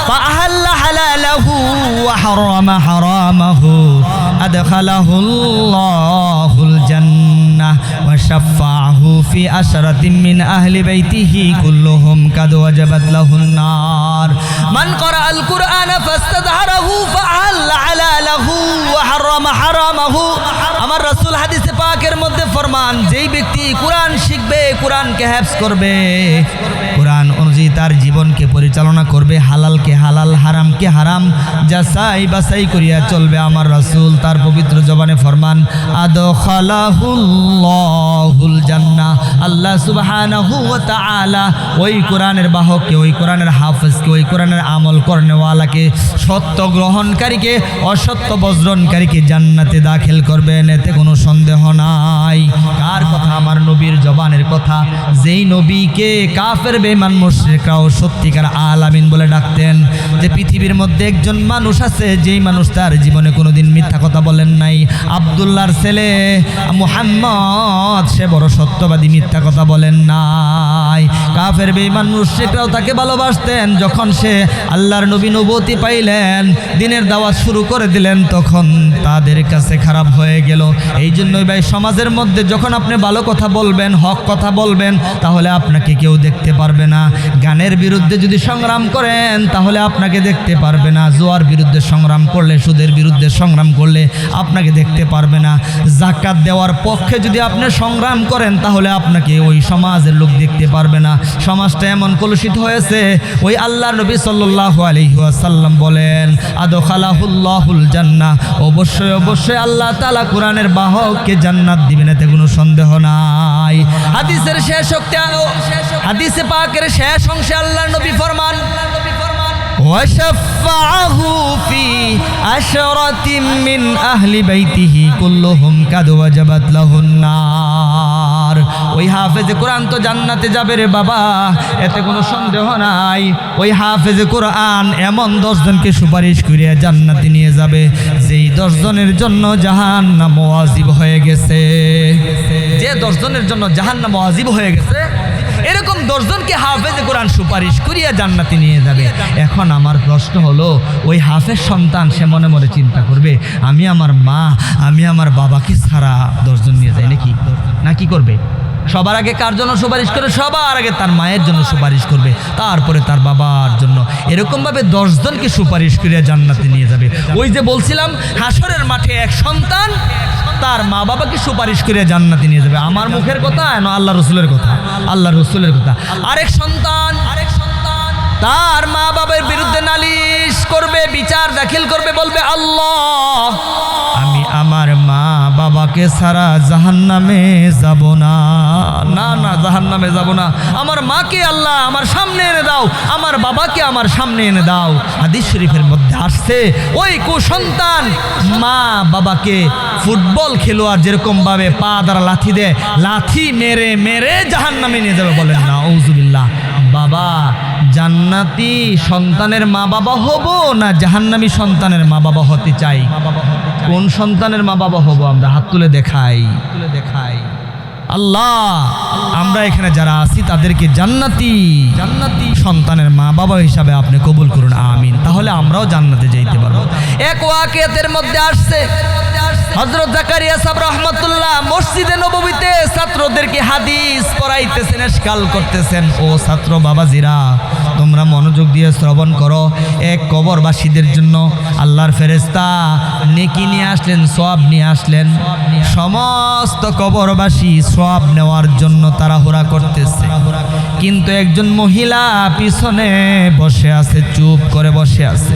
فأحل حلاله وحرم حرامه أدخله الله الجنة وشفعه في عشرة من أهل بيته كلهم قد وجبت له النار من قرأ القرآن فاستظهره فأحل حلاله وحرم حرامه। আমার রাসূল হাদিসে পাকের মধ্যে ফরমান, যেই ব্যক্তি কোরআন শিখবে, কোরআনকে হেফজ করবে, কোরআন অনুযায়ী তার জীবনকে পরিচালনা করবে, হালালকে হালাল, হারামকে হারাম যাচাই বাছাই করিয়া চলবে, আমার রাসূল তার পবিত্র জবানে ফরমান, আদখালাহুল্লাহ আল্লাহুল জান্নাহ। আল্লাহ সুবহানাহু ওয়া তাআলা ওই কোরআনের বাহককে, ওই কোরআনের হাফেজকে, ওই কোরআনের আমল করনেওয়ালাকে, সত্য গ্রহণকারীকে অসত্য বজ্রণকারীকে জান্নাতে দাখিল করবেন, এতে কোনো সন্দেহ নাই। কার কথা? আমার নবীর জবানের কথা। যেই নবীকে কাফের বেঈমান মুশরিকরাও সত্যিকার আলামিন বলে ডাকতেন, যে পৃথিবীর মধ্যে একজন মানুষ আছে যেই মানুষ তার জীবনে কোনোদিন মিথ্যা কথা বলেন নাই, আব্দুল্লাহর ছেলে মুহাম্মদ, সে বড় সত্যবাদী, মিথ্যা কথা বলেন নাই। কাফের বেঈমান মুশরিকরাও তাকে ভালোবাসতেন। যখন সে আল্লাহর নবী নবুয়তি পাইলেন, দিনের দাওয়াত শুরু করে দিলেন, তখন তাদের কাছে খারাপ হয়ে গেল। এই জন্যই ভাই সমাজের মধ্যে যখন আপনি ভালো কথা বলবেন, হক কথা বলবেন, তাহলে আপনাকে কেউ দেখতে পারবে না। গানের বিরুদ্ধে যদি সংগ্রাম করেন তাহলে আপনাকে দেখতে পারবে না। জুয়ার বিরুদ্ধে সংগ্রাম করলে, সুদের বিরুদ্ধে সংগ্রাম করলে আপনাকে দেখতে পারবে না। যাকাত দেওয়ার পক্ষে যদি আপনি সংগ্রাম করেন তাহলে আপনাকে ওই সমাজের লোক দেখতে পারবে না। সমাজটা এমন কলুষিত হয়েছে, ওই আল্লাহর নবী সাল্লাল্লাহু আলাইহি ওয়াসাল্লাম বলেন, আদখালাহুল্লাহুল জান্নাহ, অবশ্যই অবশ্যই আল্লাহ তাআলা কোরআনের বাহককে জান্নাত দিবেন, এতে কোনো সন্দেহ নাই। হাদিসের শেষ হাদিসে পাকের শেষ অংশে আল্লাহর নবী ফরমান, وشفعه في عشرة من أهل بيته كلهم قد وجبت له النار। ওই হাফেজে কোরআন তো জান্নাতে যাবে রে বাবা, এতে কোনো সন্দেহ নাই। ওই হাফেজে কোরআন এমন 10 জনকে সুপারিশ করে জান্নাতে নিয়ে যাবে, যেই 10 জনের জন্য জাহান্নাম ওয়াজিব হয়ে গেছে। যে 10 জনের জন্য জাহান্নাম ওয়াজিব হয়ে গেছে, এরকম 10 জনকে হাফেজে কোরআন সুপারিশ করিয়া জান্নাতে নিয়ে যাবে। এখন আমার প্রশ্ন হলো, ওই হাফেজ সন্তান সে মনে মনে চিন্তা করবে, আমি আমার মা, আমি আমার বাবাকে ছাড়া 10 জন নিয়ে যাই না কি করবে? সবার আগে কার জন্য সুপারিশ করে? সবার আগে তার মায়ের জন্য সুপারিশ করবে, তারপরে তার বাবার জন্য। এরকমভাবে 10 জনকে সুপারিশ করিয়া জান্নাতে নিয়ে যাবে। ওই যে বলছিলাম, হাসরের মাঠে এক সন্তান তার মা বাবাকে সুপারিশ করে জান্নাতে নিয়ে যাবে। আমার মুখের কথা না, আল্লাহ রসুলের কথা, আল্লাহ রসুলের কথা। আরেক সন্তান তার মা বাবার বিরুদ্ধে নালিশ করবে, বিচার দাখিল করবে, বলবে, আল্লাহ, আমি আমার মা বাবাকে ছাড়া জাহান্নামে যাব না, না না জাহান্নামে যাব না। আমার মাকে আল্লাহ আমার সামনে এনে দাও, আমার বাবাকে আমার সামনে এনে দাও। হাদিস শরীফের মধ্যে আসছে, ওই কুসন্তান মা বাবাকে ফুটবল খেলোয়াড় যেরকম ভাবে পা দ্বারা লাথি দেয়, লাথি মেরে মেরে জাহান্নামে নিয়ে যাবে। বলেন না আউযুবিল্লাহ। বাবা জান্নাতি সন্তানের মা বাবা হব না জাহান্নামী সন্তানের মা বাবা হতে চাই? কোন সন্তানের মা বাবা হব? আমরা হাত তুলে দেখাই। আল্লাহ, আমরা এখানে যারা আছি তাদেরকে জান্নাতি সন্তানের মা বাবা হিসাবে আপনি কবুল করুন, আমিন। তাহলে আমরাও জান্নাতে যাইতে পারবো। এক ওয়াকিয়াতের মধ্যে আসছে, হযরত জাকারিয়া সাহেব রাহমাতুল্লাহ মসজিদে নববীতে ছাত্রদেরকে হাদিস পড়াইতেছেন, ইশকাল করতেছেন। ও ছাত্র বাবাজিরা, তোমরা মনোযোগ দিয়ে শ্রবণ করো। এক কবরবাসীদের জন্য আল্লাহর ফেরেশতা নেকি নিয়ে আসলেন, সওয়াব নিয়ে আসলেন। সমস্ত কবরবাসী সওয়াব নেওয়ার জন্য তাড়াহুড়া করতেছে, কিন্তু একজন মহিলা পিছনে বসে আছে, চুপ করে বসে আছে।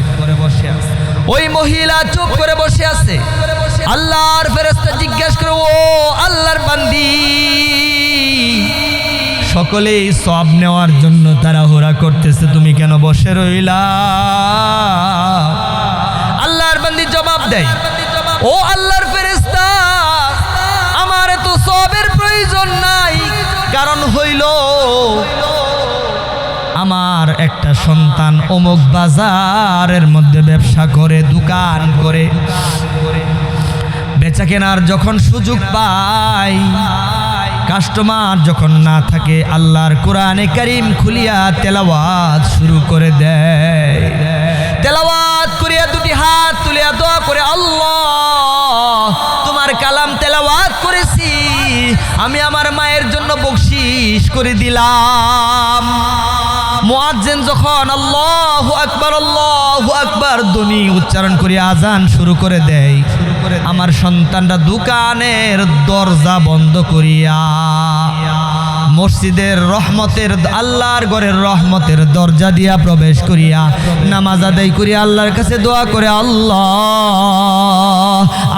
ওই মহিলা চুপ করে বসে আছে। আল্লাহর ফেরেশতা জিজ্ঞাসা করে, ও আল্লাহর বান্দি, সকলেই সওয়াব নেওয়ার জন্য তাড়াহুড়া করতেছে, তুমি কেন বসে রইলা? আল্লাহর বান্দি জবাব দেয়, ও আল্লাহর ফেরেশতা, আমার তো সওয়াবের প্রয়োজন নাই, কারণ হইল আমার একটা সন্তান অমুক বাজারের মধ্যে ব্যবসা করে, দোকান করে, বেচা কেনার যখন সুযোগ পায়, কাস্টমার যখন না থাকে, আল্লাহর কোরআনে কারীম খুলিয়া তেলাওয়াত শুরু করে দেয়। তেলাওয়াত করিয়া দুটি হাত তুলিয়া দোয়া করে, আল্লাহ, তোমার কালাম তেলাওয়াত করেছি, আমি আমার মায়ের জন্য বকশিশ করে দিলাম। মুয়াজ্জিন যখন আল্লাহু আকবার ধ্বনি উচ্চারণ করে আজান শুরু করে দেয়, আমার সন্তানটা দোকানের দরজা বন্ধ করিয়া মসজিদের রহমতের আল্লাহর ঘরের রহমতের দরজা দিয়া প্রবেশ করিয়া নামাজ আদায় করিয়া আল্লাহর কাছে দোয়া করে, আল্লাহ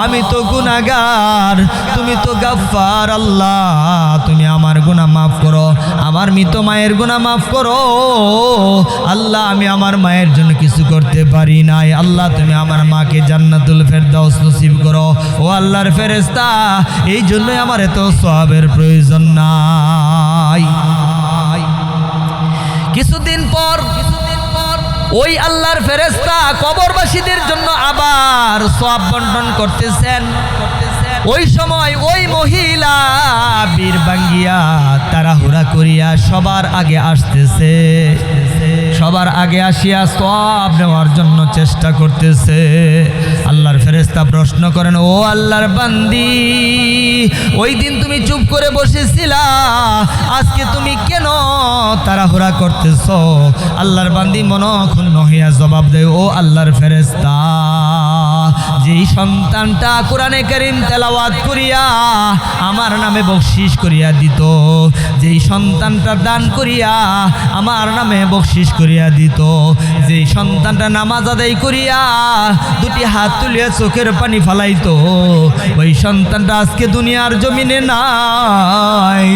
আমি তো গুনাহগার, তুমি তো গাফফার, আল্লাহ তুমি আমার গুনাহ মাফ করো, আমার মৃত মায়ের গুনাহ মাফ করো। আল্লাহ আমি আমার মায়ের জন্য কিছু করতে পারি নাই, আল্লাহ তুমি আমার মাকে জান্নাতুল ফেরদাউস নসিব করো। ও আল্লাহর ফেরেশতা, এই জন্যই আমার এত সওয়াবের প্রয়োজন নাই। কিছুদিন পর ওই আল্লাহর ফেরেশতা কবরবাসীদের জন্য আবার সওয়াব বন্টন করতেছেন। ওই সময় ওই মহিলা বীর বাঙ্গিয়া তাড়াহুড়া করিয়া সবার আগে আসতেছে, সবার আগে আসিয়া সওয়াব নেওয়ার জন্য চেষ্টা করতেছে। আল্লাহর ফেরেশতা প্রশ্ন করেন, ও আল্লাহর বান্দি, ওই দিন তুমি চুপ করে বসেছিলা, আজকে তুমি কেন তাড়াহুড়া করতেছ? আল্লাহর বান্দি মনক্ষুণ্ণ হইয়া জবাব দেয়, ও আল্লাহর ফেরেশতা, যেই সন্তানটা কোরআনে কারীম তেলাওয়াত করিয়া আমার নামে বকশিশ করিয়া দিত, যেই সন্তানটা দান করিয়া আমার নামে বকশিশ করিয়া দিত, যেই সন্তানটা নামাজ আদায় করিয়া দুটি হাত তুলিয়া চোখের পানি ফালাইতো, ওই সন্তানটা আজকে দুনিয়ার জমিনে নাই,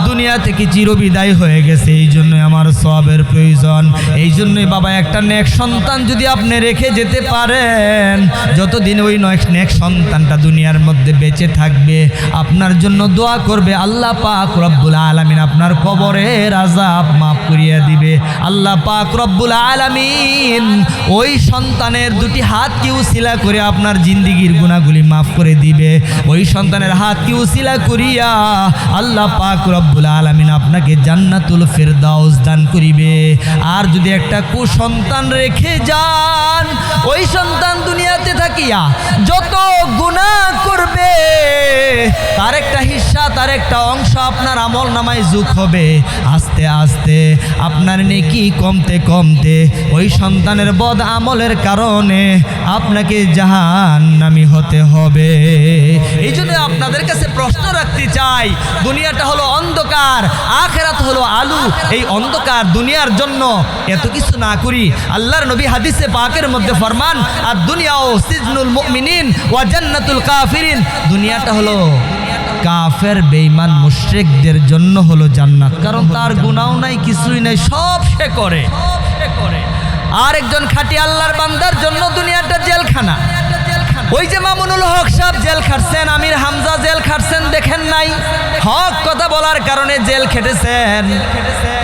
দুনিয়া থেকে চিরবিদায় হয়ে গেছে। এই জন্যই আমার সওয়াবের প্রয়োজন। এই জন্যই বাবা একটা নেক সন্তান যদি আপনি রেখে যেতে পারেন, যতদিন ওই নেক সন্তানটা দুনিয়ার মধ্যে বেঁচে থাকবে আপনার জন্য দোয়া করবে, আল্লাহ পাক রব্বুল আলামিন আপনার কবরের আযাব মাফ করিয়া দিবে। আল্লাহ পাক রব্বুল আলামিন ওই সন্তানের দুটি হাতকে উসিলা করে আপনার জিন্দেগীর গুনাহগুলি মাফ করে দিবে। ওই সন্তানের হাতকে উসিলা করিয়া আল্লাহ পাক রব্বুল আলামিন আপনাকে জান্নাতুল ফেরদাউস দান করিবে। আর যদি একটা কুসন্তান রেখে যান, ওই সন্তান দুনিয়াতে থাকিয়া যত গুনাহ করবে তার একটা হিস্সা, তার একটা অংশ আপনার আমল নামায় যোগ হবে। আস্তে আস্তে আপনার নেকি কমতে কমতে ওই সন্তানের বদ আমলের কারণে আপনাকে জাহান্নামী হতে হবে। এই জন্য আপনাদের কাছে প্রশ্ন রাখতে চাই, দুনিয়াটা হলো অন্ধকার, আখিরাত হলো আলো। এই অন্ধকার দুনিয়ার জন্য এত কিছু না করি। আল্লাহর নবী হাদিসে পাকের মধ্যে ফরমান, আর দুনিয়াও সিজনুল মুমিনিন ওয়া জান্নাতুল কাফিরিন, দুনিয়াটা হলো কাফের বেঈমান মুশরিকদের জন্য হলো জান্নাত, কারণ তার গুনাহ নাই, কিছুই নাই, সব সে করে। আর একজন খাঁটি আল্লাহর বান্দার জন্য দুনিয়াটা জেলখানা। ওই যে মামুনুল হক সাহেব জেল খাটছেন, আমির হামজা জেল খাটছেন, দেখেন নাই? হক কথা বলার কারণে জেল খেটেছেন।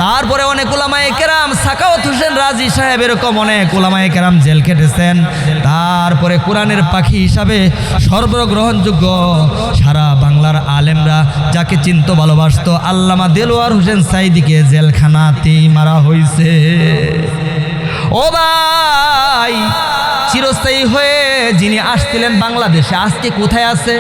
তারপরে অনেক উলামায়ে কেরাম, সাখাওয়াত হোসেন রাজি সাহেব, এরকম অনেক উলামায়ে কেরাম জেল খেটেছেন। তারপরে কোরআনের পাখি হিসাবে সর্বগ্রহণযোগ্য সারা বাংলার আলেমরা যাকে চিনত ভালোবাসত, আল্লামা দেলোয়ার হোসেন সাইদিকে জেলখানাতেই মারা হয়েছে। ও ভাই, চিরস্থায়ী হয়ে যিনি আসছিলেন বাংলাদেশে, আজকে কোথায় আছে?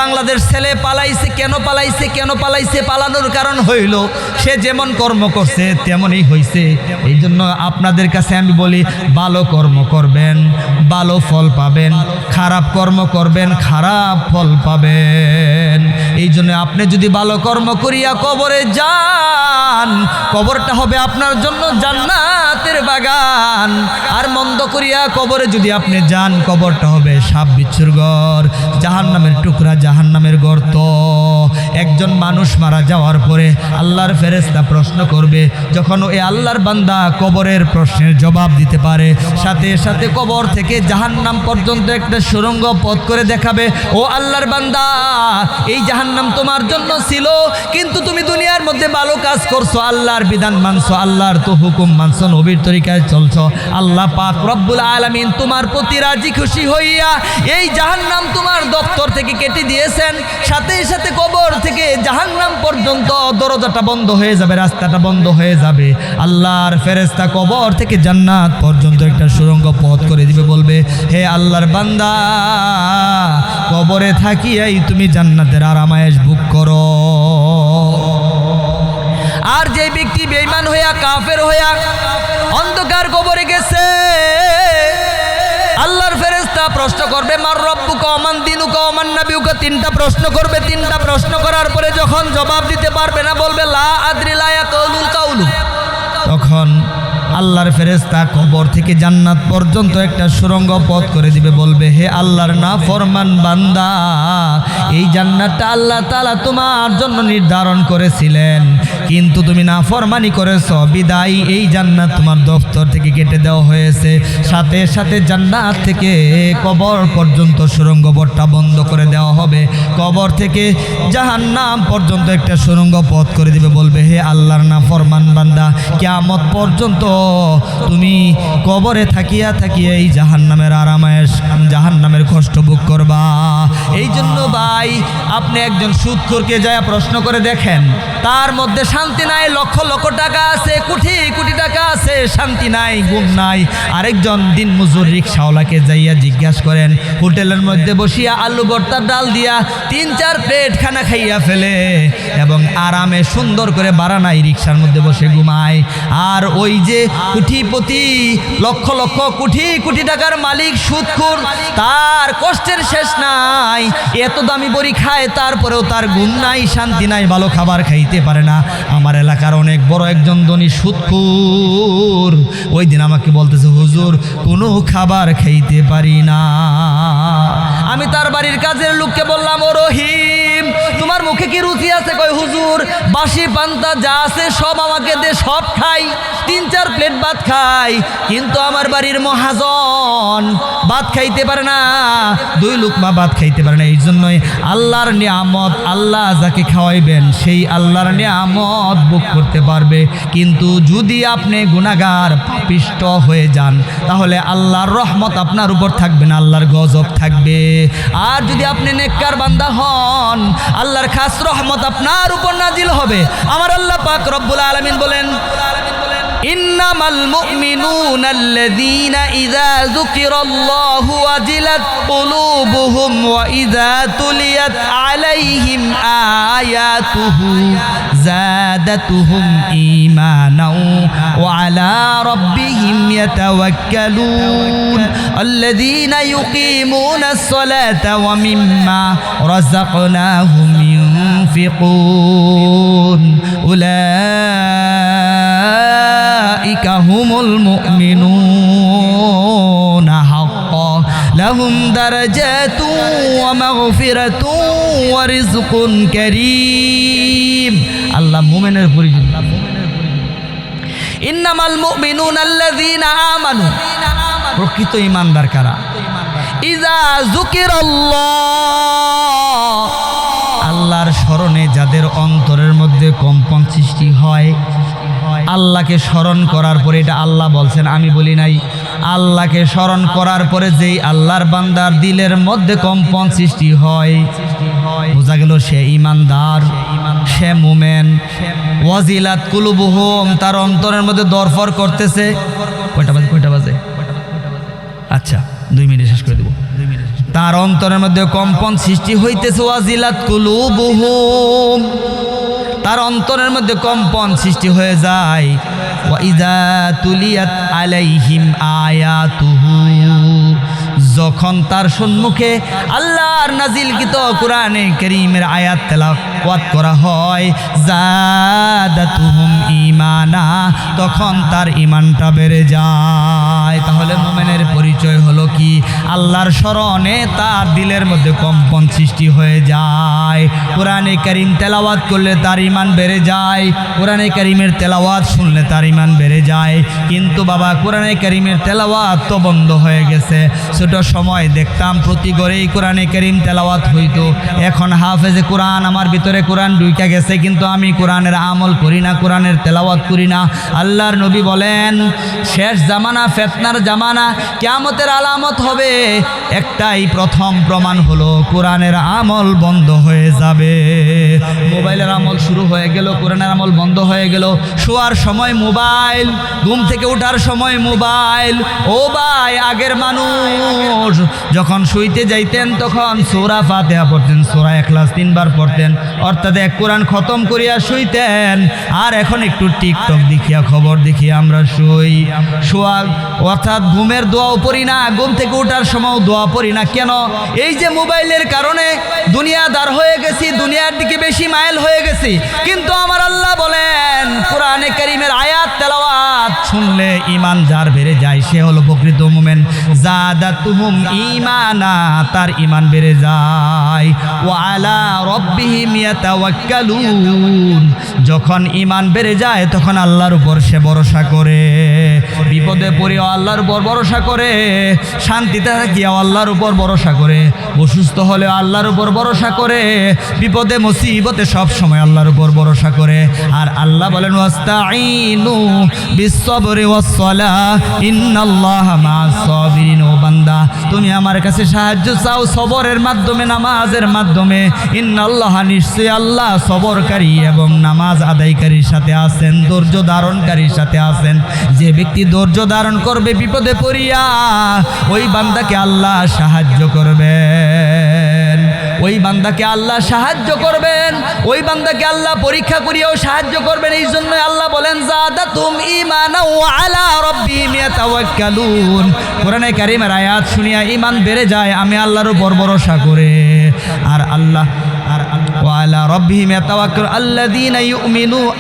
বাংলাদেশ ছেলে পালাইছে। কেন পালাইছে? কেন পালাইছে? পালানোর কারণ হইল সে যেমন কর্ম করছে তেমনই হইছে। এই জন্য আপনাদের কাছে আমি বলি, ভালো কর্ম করবেন, ভালো ফল পাবেন, খারাপ কর্ম করবেন, খারাপ ফল পাবেন। এই জন্য আপনি যদি ভালো কর্ম করিয়া কবরে যান, কবরটা হবে আপনার জন্য জান্নাতের বাগান। আর মন্দ করিয়া কবরে যদি আপনি যান, কবরটা হবে সাপ বিচ্ছুর ঘর, জাহান্নামের টুকরা, জাহান্নামের গর্ত। একজন মানুষ মারা যাওয়ার পরে আল্লাহর ফেরেশতা প্রশ্ন করবে, যখন ওই আল্লাহর বান্দা কবরের প্রশ্নের জবাব দিতে পারে, সাথে সাথে কবর থেকে জাহান্নাম পর্যন্ত একটা সুড়ঙ্গ পথ করে দেখাবে। ও আল্লাহর বান্দা, এই জাহান্নাম তোমার জন্য ছিল, কিন্তু তুমি দুনিয়ার মধ্যে ভালো কাজ করছো, আল্লাহর বিধান মানছো, আল্লাহর তো হুকুম মানছো, নবীর তরিকায় চলছো। আল্লাহ পাক রব্বুল আলামিন তোমার প্রতি রাজি খুশি হইয়া এই জাহান্নাম তোমার দপ্তর থেকে কেটে দিয়েছেন। সাথে সাথে কবর থেকে জাহান্নাম পর্যন্ত দরজাটা বন্ধ হয়ে যাবে, রাস্তাটা বন্ধ হয়ে যাবে। আল্লাহর ফেরেশতা কবর থেকে জান্নাত পর্যন্ত একটা সুড়ঙ্গ পথ করে দিবে, বলবে, হে আল্লাহর বান্দা, কবরে থাকিয়াই তুমি জান্নাতের আরামায়েশ ভোগ করো। আর যে ব্যক্তি বেঈমান হইয়া, কাফের হইয়া অন্ধকার কবরে গেছে, আল্লাহর ফেরেশতা তিনটা প্রশ্ন করবে, মার রব্বুকা ওয়া মান দীনুকা ওয়া মান নাবিয়ুকা, তিনটা প্রশ্ন করবে। তিনটা প্রশ্ন করার পরে যখন জবাব দিতে পারবে না, বলবে লা আদরি লা ইয়াকুলুল কাউলু, তখন আল্লাহর ফেরেশতা কবর থেকে জান্নাত পর্যন্ত একটা সুড়ঙ্গ পথ করে দিবে, বলবে হে আল্লাহর নাফরমান বান্দা, এই জান্নাতটা আল্লাহ তাআলা তোমার জন্য নির্ধারণ করেছিলেন, কিন্তু তুমি নাফরমানি করেছো, বিদায় এই জান্নাত তোমার দফতর থেকে কেটে দেওয়া হয়েছে। সাথে সাথে জান্নাত থেকে কবর পর্যন্ত সুড়ঙ্গ পথটা বন্ধ করে দেওয়া হবে। কবর থেকে জাহান্নাম পর্যন্ত একটা সুড়ঙ্গ পথ করে দিবে, বলবে হে আল্লাহর নাফরমান বান্দা, কিয়ামত পর্যন্ত তুমি কবরে থাকিয়া থাকিয়া এই জাহান্নামের আরামায়েশ, জাহান্নামের কষ্ট ভোগ করবা। এই জন্য ভাই, আপনি একজন সুদখোরকে যায় প্রশ্ন করে দেখেন, তার মধ্যে শান্তি নাই, লক্ষ লক্ষ টাকা আছে, কোটি কোটি টাকা আছে, শান্তি নাই, ঘুম নাই। আরেকজন দিনমজুর রিকশাওয়ালাকে যাইয়া জিজ্ঞাসা করেন, হোটেলের মধ্যে বসিয়া আলু ভর্তা ডাল দিয়া 3-4 প্লেট খানা খাইয়া ফেলে এবং আরামে সুন্দর করে বারানায় রিকশার মধ্যে বসে ঘুমায়। আর ওই যে কোটিপতি, লক্ষ লক্ষ কোটি কোটি টাকার মালিক সুদখোর, তার কষ্টের শেষ নাই, এত দামি বড়ি খায়, তারপরেও তার ঘুম নাই, শান্তি নাই, ভালো খাবার খাইতে পারে না। আমার এলাকার অনেক বড় একজন ধনী সুদখোর ওই দিন আমাকে বলতেছে, হুজুর কোনো খাবার খাইতে পারি না। আমি তার বাড়ির কাজের লোককে বললাম, ও রহিম, তোমার মুখে কি রুচি আছে? কই হুজুর, বাসি পান্তা যা আছে সব আমাকে দে, সব খাই, 3-4 প্লেট ভাত খাই, কিন্তু আমার বাড়ির মহাজন ভাত খাইতে পারে না, 2 লুকমা ভাত খাইতে পারে না। এই জন্যই আল্লাহর নিয়ামত, আল্লাহ যাকে খাওয়াইবেন সেই আল্লাহর নিয়ামত ভোগ করতে পারবে। কিন্তু যদি আপনি গুনাহগার পাপিষ্ট হয়ে যান, তাহলে আল্লাহর রহমত আপনার উপর থাকবে না, আল্লাহর গজব থাকবে। আর যদি আপনি নেককার বান্দা হন, আল্লাহর খাস রহমত আপনার উপর নাজিল হবে। আমার আল্লাহ পাক রব্বুল আলামিন বলেন, ইন্নামাল মুমিনুনা আল্লাযীনা ইযা যুকিরাল্লাহু ওয়াজিলাত কুলুবুহুম ওয়া ইযা তুলিয়াত আলাইহিম আয়াতুহু যাদাতুহুম ঈমানাও ওয়া আলা রাব্বিহিম ইয়াতাওয়াক্কালুন আল্লাযীনা ইউকিমুনাস সালাতা ওয়া মিম্মা রাযাকনাহুম ইউনফিকুন উলাইকা হুমুল মুমিনুনা হাক্কান লাহুম দারাজাতুন ওয়া মাগফিরাতুন ওয়া রিজকুন কারীম। আল্লাহ মুমিনের পরিচয়, ইন্নামাল মুমিনুনা আল্লাযীনা আমানু, প্রকৃত ঈমানদার কারা? ইযা যুকিরাল্লাহ, আল্লাহর স্মরণে যাদের অন্তরের মধ্যে কম্পন সৃষ্টি হয়, আল্লাহকে স্মরণ করার পরে, এটা আল্লাহ বলছেন, আমি বলি নাই, আল্লাহকে স্মরণ করার পরে যেই আল্লাহর বান্দার দিলের মধ্যে কম্পন সৃষ্টি হয়, বোঝা গেল সে ঈমানদার, সে মুমিন। ওয়াজিলাত কুলুবুহুম, তার অন্তরের মধ্যে দরফর করতেছে। কয়টা বাজে? আচ্ছা 2 মিনিট শেষ করে দেব। তার অন্তরের মধ্যে কম্পন সৃষ্টি হইতেছে। ওয়াজিলাত কুলুবুহুম, তার অন্তরের মধ্যে কম্পন সৃষ্টি হয়ে যায়। ওয়া ইযা তুলিয়াত আলাইহিম আয়াতুহু, যখন তার সম্মুখে আল্লাহর নাজিলকৃত কোরআনে কারীমের আয়াত তেলাওয়াত করা হয়, যাদাতুহুম ঈমানা, তখন তার ঈমানটা বেড়ে যায়। তাহলে মুমিনের পরিচয় হলো কি? আল্লাহর স্মরণে তার দিলের মধ্যে কম্পন সৃষ্টি হয়ে যায়। কোরআনে কারীম তেলাওয়াত করলে তার ঈমান বেড়ে যায়, কোরআনে কারীমের তেলাওয়াত শুনলে তার ঈমান বেড়ে যায়। কিন্তু বাবা, কোরআনে কারীমের তেলাওয়াত তো বন্ধ হয়ে গেছে। ছোট সময় দেখতাম প্রতি ঘরেই কোরআনে কারীম তেলাওয়াত হইতো। এখন হাফেজে কোরআন আমার ভিতরে কোরআন ঢুইকা গেছে, কিন্তু আমি কোরআনের আমল করি না, কোরআনের তেলাওয়াত করি না। আল্লাহর নবী বলেন, শেষ জামানা, ফিতনার জামানা, কিয়ামতের আলামত হবে একটাই, প্রথম প্রমাণ হলো কোরআনের আমল বন্ধ হয়ে যাবে। মোবাইলের আমল শুরু হয়ে গেল, কোরআনের আমল বন্ধ হয়ে গেল। শোয়ার সময় মোবাইল, ঘুম থেকে ওঠার সময় মোবাইল। ও ভাই, আগের মানুষ মানুষ যখন শুইতে যাইতেন তখন সূরা ফাতিহা পড়তেন, সূরা ইখলাস 3 বার পড়তেন, অর্থাৎ এক কোরআন খতম করিয়া শুইতেন। আর এখন একটু টিকটক দেখিয়া খবর দেখিয়া আমরা শোয়া অর্থাৎ ঘুমের দোয়াও পড়ি না, ঘুম থেকে ওঠার সময় দোয়া পড়ি না। কেন? এই যে মোবাইলের কারণে দুনিয়াদার হয়ে গেছি, দুনিয়ার দিকে বেশি মাইল হয়ে গেছি। কিন্তু আমার আল্লাহ বলেন কোরআনে কারীমের আয়াত তেলাওয়াত শুনলে ঈমান যার বেড়ে যায় সে হলো প্রকৃত মুমিন। জাদাতুহুম ঈমানা, তার ঈমান বেড়ে যায়। ওয়া আলা রাব্বিহিম ইয়াতাওয়াক্কালুন, যখন ঈমান বেড়ে যায় তখন আল্লাহর উপর সে ভরসা করে, বিপদে পড়েও আল্লাহর উপর ভরসা করে, শান্তিতে থাকিও আল্লাহর উপর ভরসা করে, অসুস্থ হলেও আল্লাহর উপর ভরসা করে, বিপদে মুসিবতে সব সময় আল্লাহর উপর ভরসা করে। আর আল্লাহ বলেন ওয়াস্তাঈনু বিস-সাবরি ওয়াস-সালাহ ইন্নাল্লাহা মা'আস সাবিরিন। ও বান্দা, তুমি আমার কাছে সাহায্য চাও সবরের মাধ্যমে, নামাজের মাধ্যমে। ইন্নাল্লাহা, নিশ্চয়ই আল্লাহ সবরকারী এবং নামাজ আদায়কারীর সাথে আছেন, ধৈর্য ধারণকারীর সাথে আছেন। যে ব্যক্তি ধৈর্য ধারণ করবে বিপদে পড়িয়া, ওই বান্দাকে আল্লাহ সাহায্য করবেন, ওই বান্দাকে আল্লাহ সাহায্য করবেন, ওই বান্দাকে আল্লাহ পরীক্ষা করিয়াও সাহায্য করবেন। এই জন্য আল্লাহ বলেন জাদাতুম ঈমানা ওয়া আলা রাব্বিহিম ইয়াতাওয়াক্কালুন। কোরআনে কারীমের আয়াত শুনিয়া ঈমান বেড়ে যায় আমি আল্লাহর উপর ভরসা করে। আর আল্লাহ ওয়া আলা রাব্বিহিম ইয়াতাওয়াক্কালুন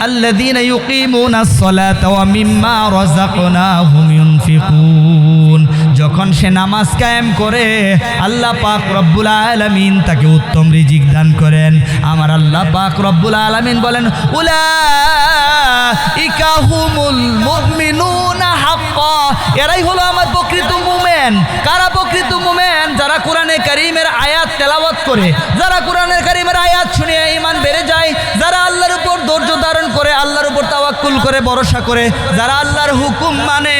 আল্লাযীনা ইউকিমুনাস সালাতা ওয়া মিম্মা রাযাকনাহুম ইউনফিকুন। যখন সে নামাজ কায়েম করে আল্লাহ পাক রব্বুল আলামিন তাকে উত্তম রিজিক দান করেন। আমার আল্লাহ পাক রব্বুল আলামিন বলেন উলাইকা হুমুল মুমিনুনা হাক্কা, এরাই হলো আমার প্রকৃত মুমিন। কারা প্রকৃত মুমিন? যারা কোরআনে কারীমের আয়াত তেলাওয়াত করে, যারা কোরআনের কারীমের আয়াত শুনে ঈমান বেড়ে যায়, যারা আল্লাহর উপর ধৈর্য ধারণ করে, আল্লাহর উপর তাওয়াক্কুল করে, ভরসা করে, যারা আল্লাহর হুকুম মানে,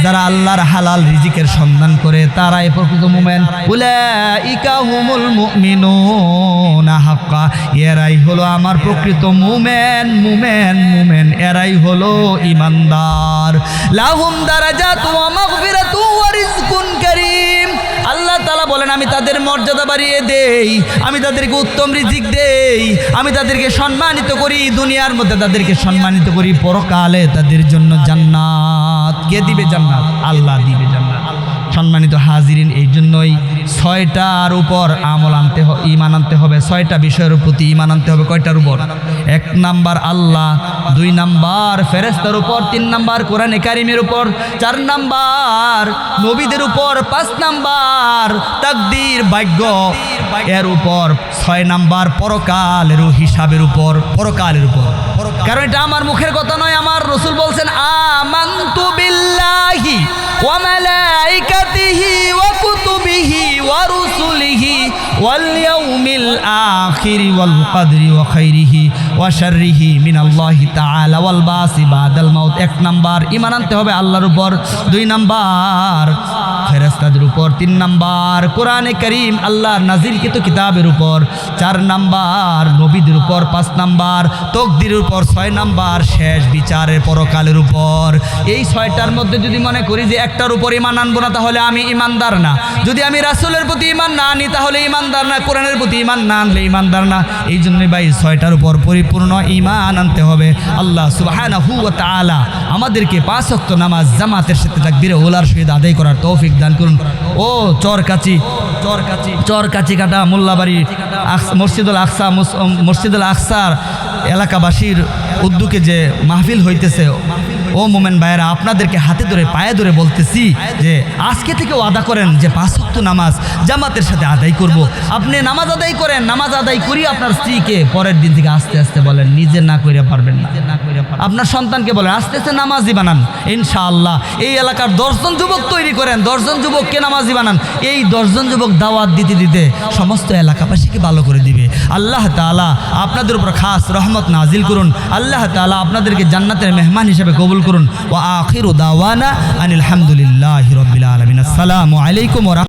যারা আল্লাহর হালাল রিজিকের সন্ধান করে, তারাই প্রকৃত মুমিন। উলাইকা হুমুল মুমিনুনা হাক্কা, এরাই হলো আমার প্রকৃত মুমিন, মুমিন, মুমিন, এরাই হলো ঈমানদার। লাহুম দারাজাতু ওয়া মাগফিরাতু ওয়া রিজকুন কারীম। আল্লাহ তাআলা বলেন আমি তাদের মর্যাদা বাড়িয়ে দেই, আমি তাদেরকে উত্তম রিজিক দেই, আমি তাদেরকে সম্মানিত করি, দুনিয়ার মধ্যে তাদেরকে সম্মানিত করি, পরকালে তাদের জন্য জান্নাত। কে দিবে জান্নাত? আল্লাহ দিবে জান্নাত। সম্মানিত হাজিরিন, এই জন্যই 6টার উপর আমল আনতে হবে, ঈমান আনতে হবে। 6টা বিষয়ের প্রতি ঈমান আনতে হবে। কয়টার উপর? 1 নাম্বার আল্লাহ, 2 নাম্বার ফেরেশতার উপর, 3 নাম্বার কোরআনে কারীমের উপর, 4 নাম্বার নবীদের উপর, 5 নাম্বার তাকদীর ভাগ্য এর উপর, 6 নাম্বার পরকালের হিসাবের উপর, পরকালের উপর। কারণ এটা আমার মুখের কথা নয়, আমার রাসূল বলছেন আমানতু বিল্লাহি ওয়া মালাইকাতিহি ওয়া কুতুবিহি ওয়া রুসুলিহি ওয়াল ইয়াউমিল আখির ওয়াল কদরি ওয়া খাইরিহি ওয়া শাররিহি মিনাল্লাহি তাআলা ওয়াল বাসি বাদাল মাউত। 1 নাম্বার ঈমান আনতে হবে আল্লাহর উপর, 2 নাম্বার ফেরেশতাদের উপর, 3 নাম্বার কোরআনে কারীম আল্লাহর নাজিলকৃত কিতাবের উপর, 4 নাম্বার নবীদের উপর, 5 নাম্বার তাকদীরের উপর, 6 নাম্বার শেষ বিচারের পরকালের উপর। এই 6টার মধ্যে যদি মনে করি যে একটার উপর ঈমান আনবো না তাহলে আমি ঈমানদার না, যদি আমি রাসূলের প্রতি ঈমান না আনি তাহলে ঈমানদার না, কোরআনের প্রতি ঈমান না আনলে ঈমানদার না। এই জন্যই ভাই 6টার উপর পরিপূর্ণ ঈমান আনতে হবে। আল্লাহ সুবহানাহু ওয়া তাআলা আমাদেরকে 5 ওয়াক্ত নামাজ জামাতের সাথে তাকবীরে উলার সহিত আদায় করার তৌফিক দান করুন। ও চরকাচি কাটা মোল্লাবাড়ি মসজিদুল আকসার এলাকাবাসীর উদ্যোগে যে মাহফিল হইতেছে, ও মোমেন ভাইয়েরা, আপনাদেরকে হাতে ধরে পায়ে ধরে বলতেছি যে আজকে থেকে ওয়াদা করেন যে 5 ওয়াক্ত নামাজ জামাতের সাথে আদায় করব। আপনি নামাজ আদায় করেন, নামাজ আদায় করি আপনার স্ত্রীকে পরের দিন থেকে আস্তে আস্তে বলেন, নিজে না করে পারবেন না, আপনার সন্তানকে বলেন আস্তে আস্তে নামাজি বানান। ইনশাআল্লাহ এই এলাকার 10 জন যুবক তৈরি করেন, 10 জন যুবককে নামাজি বানান। এই 10 জন যুবক দাওয়াত দিতে দিতে সমস্ত এলাকাবাসীকে ভালো করে দিবে। আল্লাহ তাআলা আপনাদের উপর খাস রহমত নাজিল করুন। আল্লাহ তাআলা আপনাদেরকে জান্নাতের মেহমান হিসেবে কবুল করুন। ওয়া আখিরু দাওয়ানা আনিল হামদুলিল্লাহি রাব্বিল আলামিন। আসসালামু আলাইকুম ওয়া